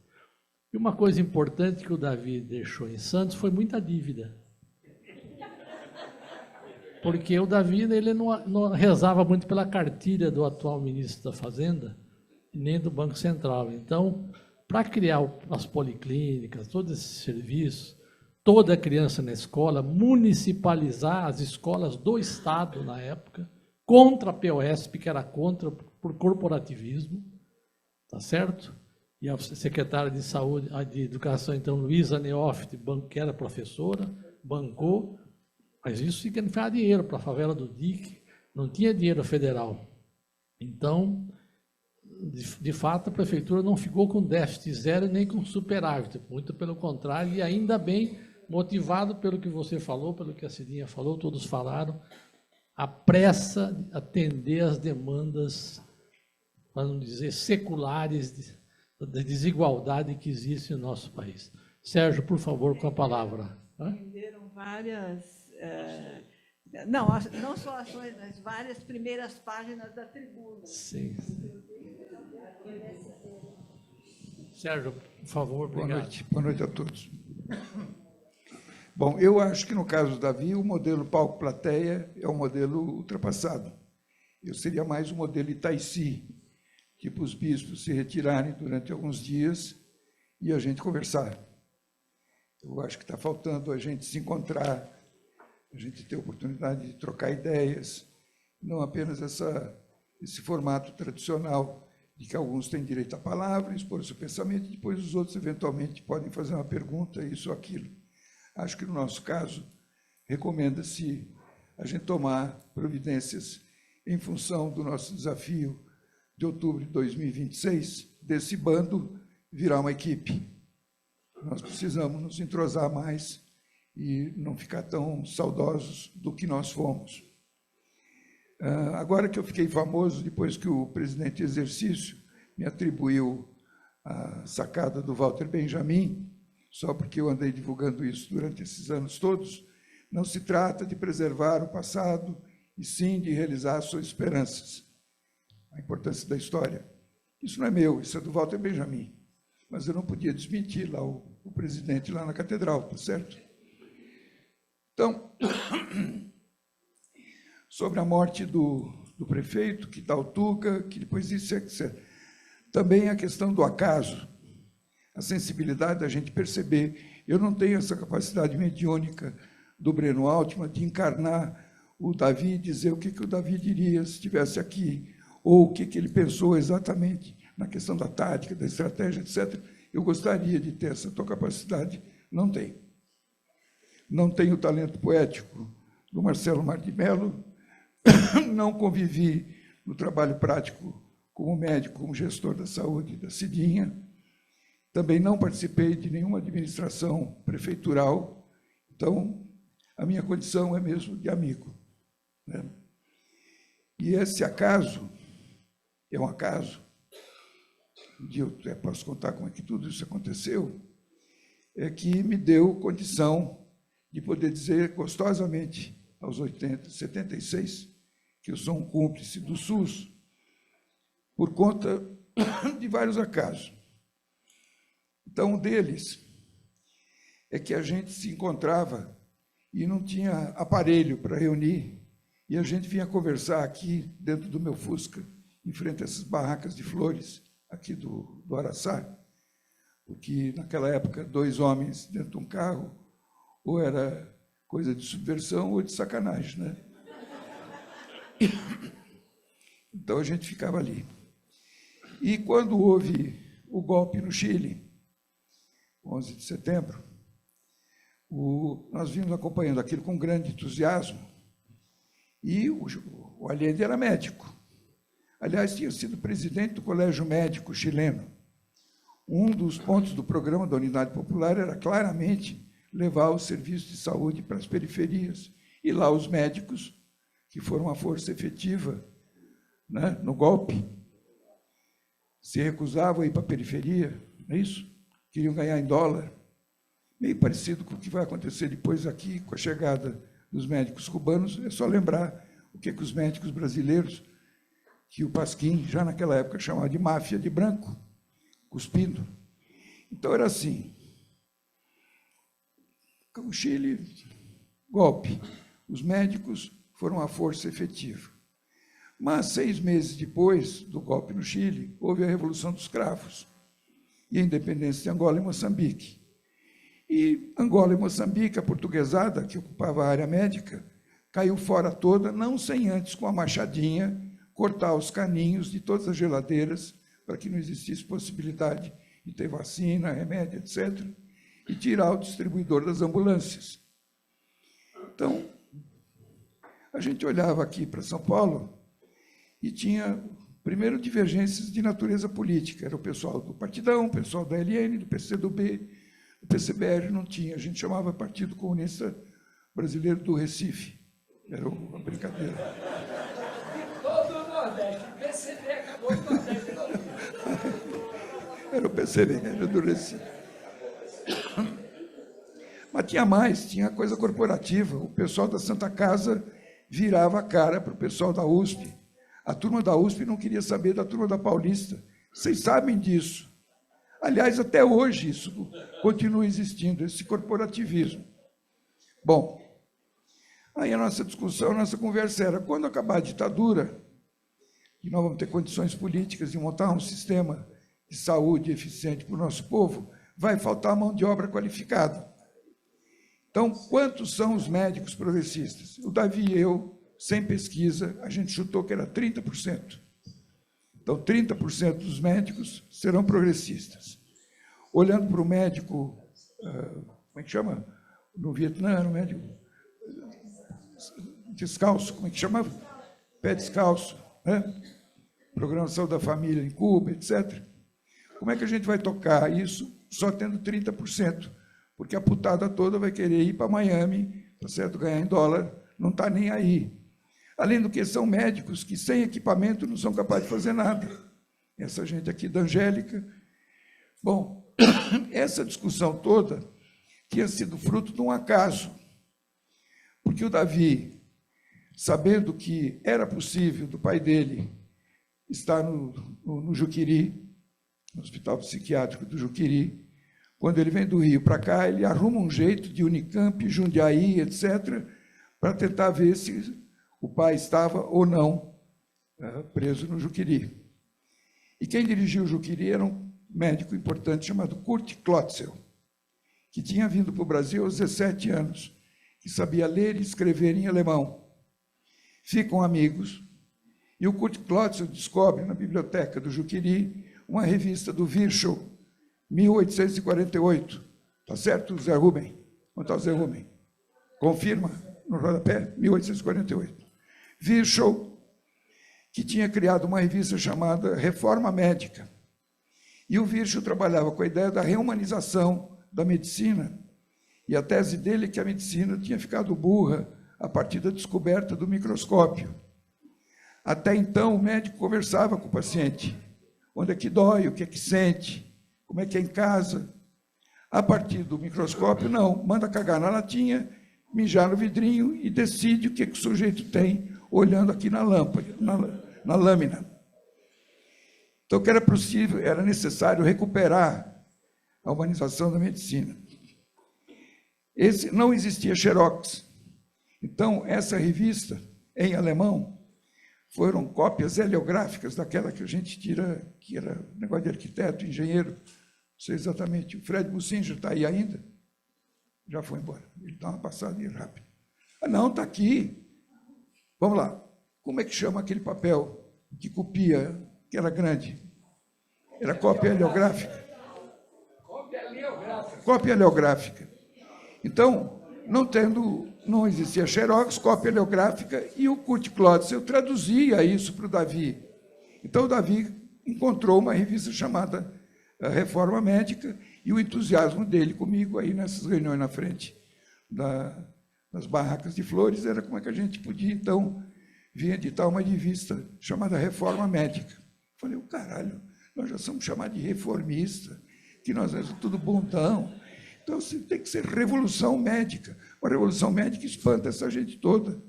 E uma coisa importante que o Davi deixou em Santos foi muita dívida. Porque o Davi, ele não rezava muito pela cartilha do atual ministro da Fazenda, nem do Banco Central. Então, para criar as policlínicas, todos esses serviços, toda criança na escola, municipalizar as escolas do Estado na época, contra a POSP, que era contra por corporativismo, tá certo? E a secretária de Saúde, de Educação, então, Luísa Neófite, que era professora, bancou, mas isso significava dinheiro para a favela do DIC, não tinha dinheiro federal. Então, de fato, a prefeitura não ficou com déficit zero nem com superávit, muito pelo contrário, e ainda bem, motivado pelo que você falou, pelo que a Cidinha falou, todos falaram, apressa atender às demandas, para não dizer seculares, da desigualdade que existe no nosso país. Sérgio, por favor, com a palavra. Renderam várias, não só ações, mas várias primeiras páginas da tribuna. Sim. Sérgio, por favor, obrigado. Boa noite a todos. Bom, eu acho que no caso do Davi, o modelo palco-plateia é um modelo ultrapassado. Eu seria mais o modelo Itaici, tipo os bispos se retirarem durante alguns dias e a gente conversar. Eu acho que está faltando a gente se encontrar, a gente ter oportunidade de trocar ideias, não apenas esse formato tradicional de que alguns têm direito à palavra, expor o seu pensamento, e depois os outros, eventualmente, podem fazer uma pergunta, isso ou aquilo. Acho que, no nosso caso, recomenda-se a gente tomar providências em função do nosso desafio de outubro de 2026, desse bando virar uma equipe. Nós precisamos nos entrosar mais e não ficar tão saudosos do que nós fomos. Agora que eu fiquei famoso, depois que o presidente em exercício me atribuiu a sacada do Walter Benjamin, só porque eu andei divulgando isso durante esses anos todos, não se trata de preservar o passado, e sim de realizar suas esperanças. A importância da história. Isso não é meu, isso é do Walter Benjamin. Mas eu não podia desmentir lá o presidente lá na catedral, tá certo? Então, sobre a morte do prefeito, que está o Tuca, que depois isso, etc. Também a questão do acaso, a sensibilidade da gente perceber. Eu não tenho essa capacidade mediúnica do Breno Altman de encarnar o Davi e dizer o que o Davi diria se estivesse aqui, ou o que ele pensou exatamente na questão da tática, da estratégia, etc. Eu gostaria de ter essa tua capacidade, não tenho. Não tenho o talento poético do Marcelo Mar de Mello, não convivi no trabalho prático como médico, como gestor da saúde da Cidinha, também não participei de nenhuma administração prefeitural, então a minha condição é mesmo de amigo, né? E esse acaso é um acaso, um dia eu posso contar como é que tudo isso aconteceu, é que me deu condição de poder dizer gostosamente, aos 76, que eu sou um cúmplice do SUS, por conta de vários acasos. Então, um deles é que a gente se encontrava e não tinha aparelho para reunir, e a gente vinha conversar aqui, dentro do meu Fusca, em frente a essas barracas de flores, aqui do Araçá, porque, naquela época, 2 homens dentro de um carro, ou era coisa de subversão ou de sacanagem, né? Então, a gente ficava ali. E, quando houve o golpe no Chile, 11 de setembro, nós vimos acompanhando aquilo com grande entusiasmo, e o Allende era médico. Aliás, tinha sido presidente do Colégio Médico chileno. Um dos pontos do programa da Unidade Popular era claramente levar o serviço de saúde para as periferias. E lá os médicos, que foram a força efetiva, né, no golpe, se recusavam a ir para a periferia, não é isso? Queriam ganhar em dólar. Meio parecido com o que vai acontecer depois aqui, com a chegada dos médicos cubanos. É só lembrar o que os médicos brasileiros, que o Pasquim, já naquela época, chamava de máfia de branco, cuspindo. Então, era assim. O Chile, golpe. Os médicos foram a força efetiva. Mas, 6 meses depois do golpe no Chile, houve a Revolução dos Cravos e a independência de Angola e Moçambique. E Angola e Moçambique, a portuguesada, que ocupava a área médica, caiu fora toda, não sem antes, com a machadinha, cortar os caninhos de todas as geladeiras, para que não existisse possibilidade de ter vacina, remédio, etc., e tirar o distribuidor das ambulâncias. Então, a gente olhava aqui para São Paulo e tinha, primeiro, divergências de natureza política. Era o pessoal do Partidão, o pessoal da LN, do PCdoB, do PCBR não tinha. A gente chamava Partido Comunista Brasileiro do Recife, Era uma brincadeira. Todo o Nordeste, o PCB acabou no Nordeste. Era o PCB, era endurecido. Mas tinha mais, tinha coisa corporativa. O pessoal da Santa Casa virava a cara para o pessoal da USP. A turma da USP não queria saber da turma da Paulista. Vocês sabem disso. Aliás, até hoje isso continua existindo, esse corporativismo. Bom, aí a nossa discussão, a nossa conversa era, quando acabar a ditadura, e nós vamos ter condições políticas de montar um sistema de saúde eficiente para o nosso povo, vai faltar mão de obra qualificada. Então, quantos são os médicos progressistas? O Davi e eu, sem pesquisa, a gente chutou que era 30%. Então, 30% dos médicos serão progressistas. Olhando para o médico, como é que chama? No Vietnã, era um médico descalço, como é que chamava? Pé descalço, né? Programação da família em Cuba, etc. Como é que a gente vai tocar isso só tendo 30%? Porque a putada toda vai querer ir para Miami, tá certo? Ganhar em dólar, não está nem aí. Além do que, são médicos que, sem equipamento, não são capazes de fazer nada. Essa gente aqui da Angélica. Bom, essa discussão toda tinha sido fruto de um acaso, porque o Davi, sabendo que era possível do pai dele estar no Juqueri, no Hospital Psiquiátrico do Juqueri, quando ele vem do Rio para cá, ele arruma um jeito de Unicamp, Jundiaí, etc., para tentar ver se o pai estava ou não preso no Juqueri. E quem dirigiu o Juqueri era um médico importante chamado Kurt Klotzel, que tinha vindo para o Brasil aos 17 anos, que sabia ler e escrever em alemão. Ficam amigos, e o Kurt Klotzel descobre na biblioteca do Juqueri uma revista do Virchow, 1848. Está certo, Zé Rubem? Onde está o Zé Rubem? Confirma no rodapé, 1848. Virchow, que tinha criado uma revista chamada Reforma Médica. E o Virchow trabalhava com a ideia da reumanização da medicina, e a tese dele é que a medicina tinha ficado burra a partir da descoberta do microscópio. Até então, o médico conversava com o paciente. Onde é que dói, o que é que sente, como é que é em casa. A partir do microscópio, não. Manda cagar na latinha, mijar no vidrinho e decide o que o sujeito tem olhando aqui na lâmpada, na lâmina. Então, o que era possível, era necessário recuperar a humanização da medicina. Não existia xerox. Então, essa revista, em alemão, foram cópias heliográficas daquela que a gente tira, que era negócio de arquiteto, engenheiro, não sei exatamente. O Fred Bussinger está aí ainda? Já foi embora. Ele dá uma passadinha rápida. Ah, não, está aqui. Vamos lá. Como é que chama aquele papel que copia, que era grande? Era cópia heliográfica? Cópia heliográfica. Então, não existia xerox, cópia heliográfica, e o Kurt Klotzel traduzia isso para o Davi. Então, o Davi encontrou uma revista chamada Reforma Médica, e o entusiasmo dele comigo aí nessas reuniões na frente das barracas de flores era como é que a gente podia, então, vir editar uma revista chamada Reforma Médica. Falei, o caralho, nós já somos chamados de reformista, que nós somos tudo bondão. Então, tem que ser revolução médica. Uma revolução médica espanta essa gente toda.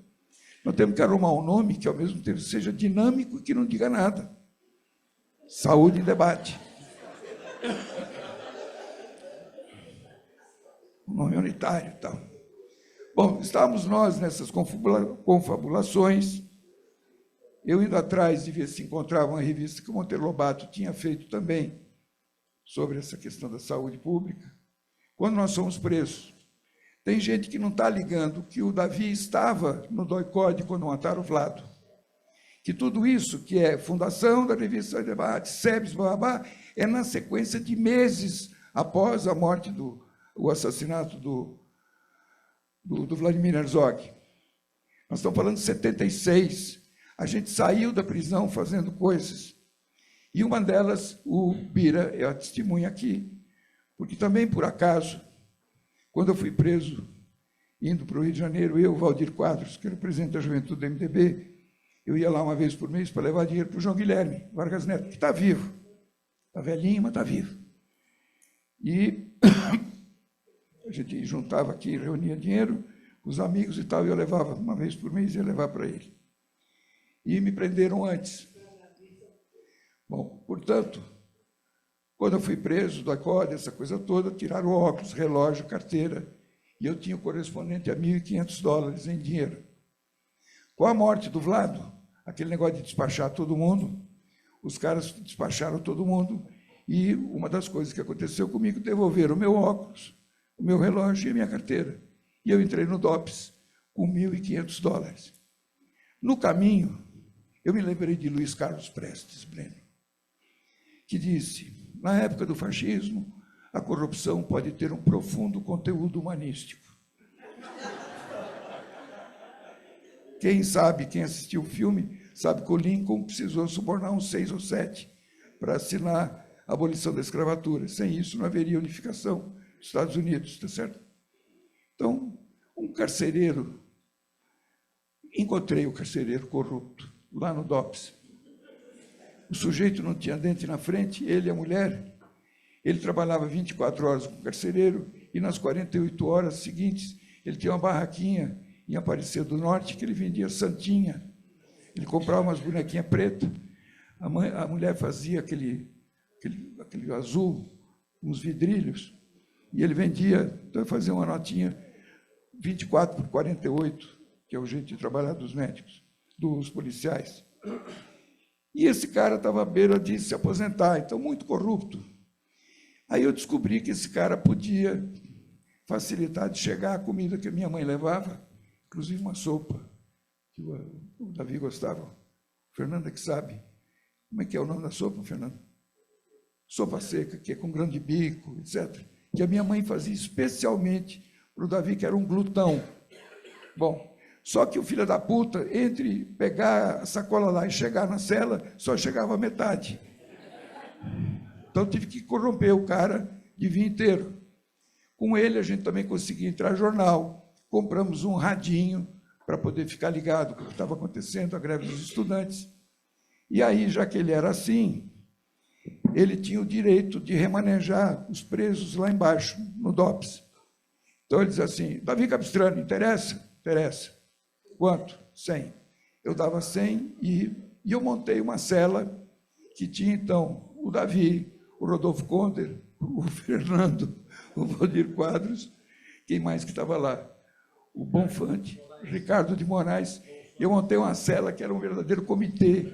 Nós temos que arrumar um nome que, ao mesmo tempo, seja dinâmico e que não diga nada. Saúde em debate. Um nome unitário e tal. Bom, estávamos nós nessas confabulações. Eu indo atrás de ver se encontrava uma revista que o Monteiro Lobato tinha feito também sobre essa questão da saúde pública. Quando nós somos presos, tem gente que não está ligando que o Davi estava no DOI-CODE quando mataram o Vlado. Que tudo isso, que é fundação da revista de debate, SEBS, babá, é na sequência de meses após a morte o assassinato do Vladimir Herzog. Nós estamos falando de 76. A gente saiu da prisão fazendo coisas. E uma delas, o Bira, é a testemunha aqui, porque também, por acaso, quando eu fui preso indo para o Rio de Janeiro, eu, Valdir Quadros, que era o presidente da juventude do MDB, eu ia lá uma vez por mês para levar dinheiro para o João Guilherme Vargas Neto, que está vivo. Está velhinho, mas está vivo. E a gente juntava aqui, reunia dinheiro com os amigos e tal, e eu levava, uma vez por mês, ia levar para ele. E me prenderam antes. Bom, portanto, quando eu fui preso do acorde, essa coisa toda, tiraram óculos, relógio, carteira, e eu tinha o correspondente a $1.500 em dinheiro. Com a morte do Vlado, aquele negócio de despachar todo mundo, os caras despacharam todo mundo, e uma das coisas que aconteceu comigo, devolveram o meu óculos, o meu relógio e a minha carteira. E eu entrei no DOPS com $1.500. No caminho, eu me lembrei de Luiz Carlos Prestes, Breno, que disse, na época do fascismo, a corrupção pode ter um profundo conteúdo humanístico. Quem sabe, quem assistiu o filme, sabe que o Lincoln precisou subornar uns 6 ou 7 para assinar a abolição da escravatura. Sem isso, não haveria unificação dos Estados Unidos, está certo? Então, um carcereiro, encontrei o carcereiro corrupto lá no DOPS. O sujeito não tinha dente na frente, ele e a mulher. Ele trabalhava 24 horas com o carcereiro e nas 48 horas seguintes ele tinha uma barraquinha em Aparecida do Norte que ele vendia santinha. Ele comprava umas bonequinhas pretas, a mulher fazia aquele azul, uns vidrilhos, e ele vendia, então ele fazia uma notinha 24 por 48, que é o jeito de trabalhar dos médicos, dos policiais. E esse cara estava à beira de se aposentar, então muito corrupto. Aí eu descobri que esse cara podia facilitar de chegar a comida que a minha mãe levava, inclusive uma sopa, que o Davi gostava. Fernanda que sabe. Como é que é o nome da sopa, Fernanda? Sopa seca, que é com grão de bico, etc. Que a minha mãe fazia especialmente para o Davi, que era um glutão. Bom, só que o filho da puta, entre pegar a sacola lá e chegar na cela, só chegava a metade. Então, tive que corromper o cara de vinho inteiro. Com ele, a gente também conseguia entrar no jornal. Compramos um radinho para poder ficar ligado com o que estava acontecendo, a greve dos estudantes. E aí, já que ele era assim, ele tinha o direito de remanejar os presos lá embaixo, no DOPS. Então, ele dizia assim, Davi Capistrano, interessa? Interessa. Quanto? 100. Eu dava 100 e eu montei uma cela que tinha, então, o Davi, o Rodolfo Konder, o Fernando, o Valdir Quadros, quem mais que estava lá? O Bonfante, Ricardo de Moraes. Eu montei uma cela que era um verdadeiro comitê.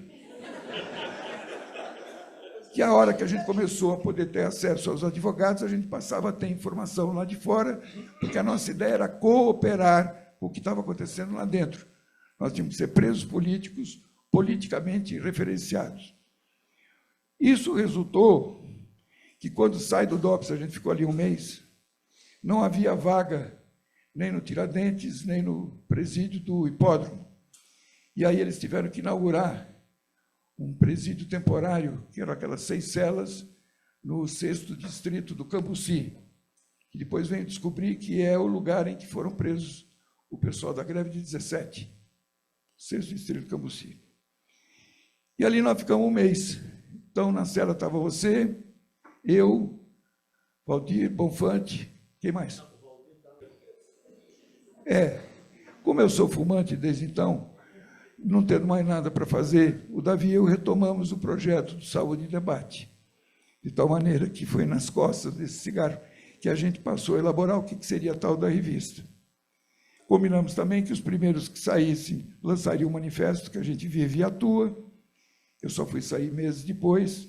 Que a hora que a gente começou a poder ter acesso aos advogados, a gente passava a ter informação lá de fora, porque a nossa ideia era cooperar com o que estava acontecendo lá dentro. Nós tínhamos que ser presos políticos, politicamente referenciados. Isso resultou que, quando sai do DOPS, a gente ficou ali um mês, não havia vaga nem no Tiradentes, nem no presídio do Hipódromo. E aí eles tiveram que inaugurar um presídio temporário, que eram aquelas 6 celas, no 6º distrito do Cambuci, que depois veio descobrir que é o lugar em que foram presos o pessoal da greve de 17, 6º distrito do Cambuci. E ali nós ficamos um mês. Então, na cela estava você, eu, Valdir, Bonfante, quem mais? Como eu sou fumante desde então, não tendo mais nada para fazer, o Davi e eu retomamos o projeto do Saúde em Debate, de tal maneira que foi nas costas desse cigarro que a gente passou a elaborar o que seria a tal da revista. Combinamos também que os primeiros que saíssem lançariam um manifesto que a gente vive e atua. Eu só fui sair meses depois,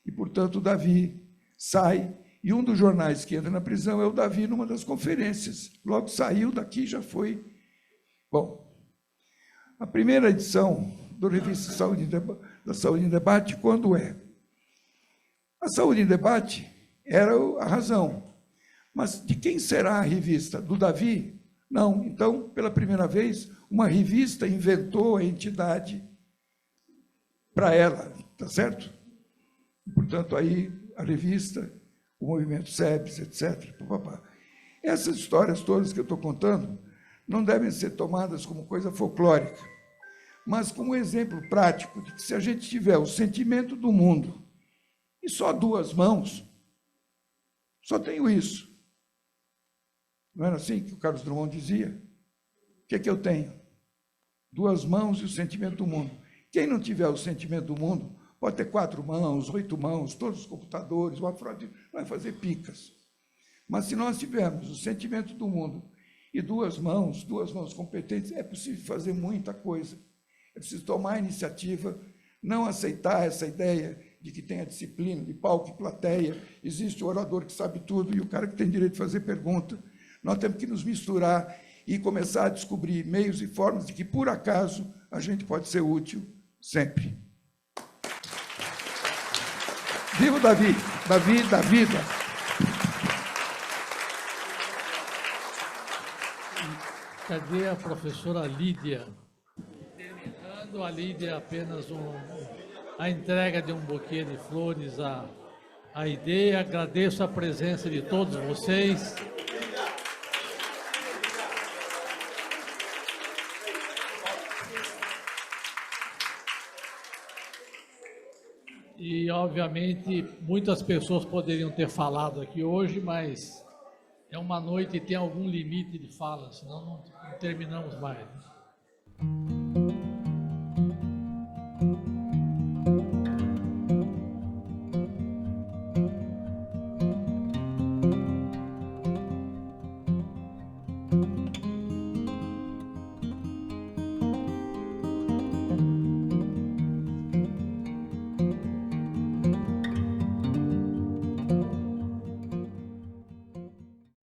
e, portanto, o Davi sai, e um dos jornais que entra na prisão é o Davi numa das conferências. Logo saiu daqui, já foi. Bom, a primeira edição da revista da Saúde em Debate, quando é? A Saúde em Debate era a razão. Mas de quem será a revista? Do Davi? Não. Então, pela primeira vez, uma revista inventou a entidade para ela, tá certo? Portanto, aí a revista, o movimento SEBS, etc. Essas histórias todas que eu estou contando não devem ser tomadas como coisa folclórica, mas como exemplo prático de que se a gente tiver o sentimento do mundo e só duas mãos, só tenho isso. Não era assim que o Carlos Drummond dizia? O que é que eu tenho? Duas mãos e o sentimento do mundo. Quem não tiver o sentimento do mundo, pode ter 4 mãos, 8 mãos, todos os computadores, uma fraude, vai fazer picas. Mas se nós tivermos o sentimento do mundo e duas mãos competentes, é possível fazer muita coisa. É preciso tomar a iniciativa, não aceitar essa ideia de que tem a disciplina de palco e plateia, existe o orador que sabe tudo e o cara que tem direito de fazer pergunta. Nós temos que nos misturar e começar a descobrir meios e formas de que, por acaso, a gente pode ser útil sempre. Viva o Davi! Davi da vida! Cadê a professora Lídia? Terminando, a Lídia apenas a entrega de um buquê de flores à ideia. Agradeço a presença de todos vocês. E, obviamente, muitas pessoas poderiam ter falado aqui hoje, mas é uma noite e tem algum limite de fala, senão não terminamos mais.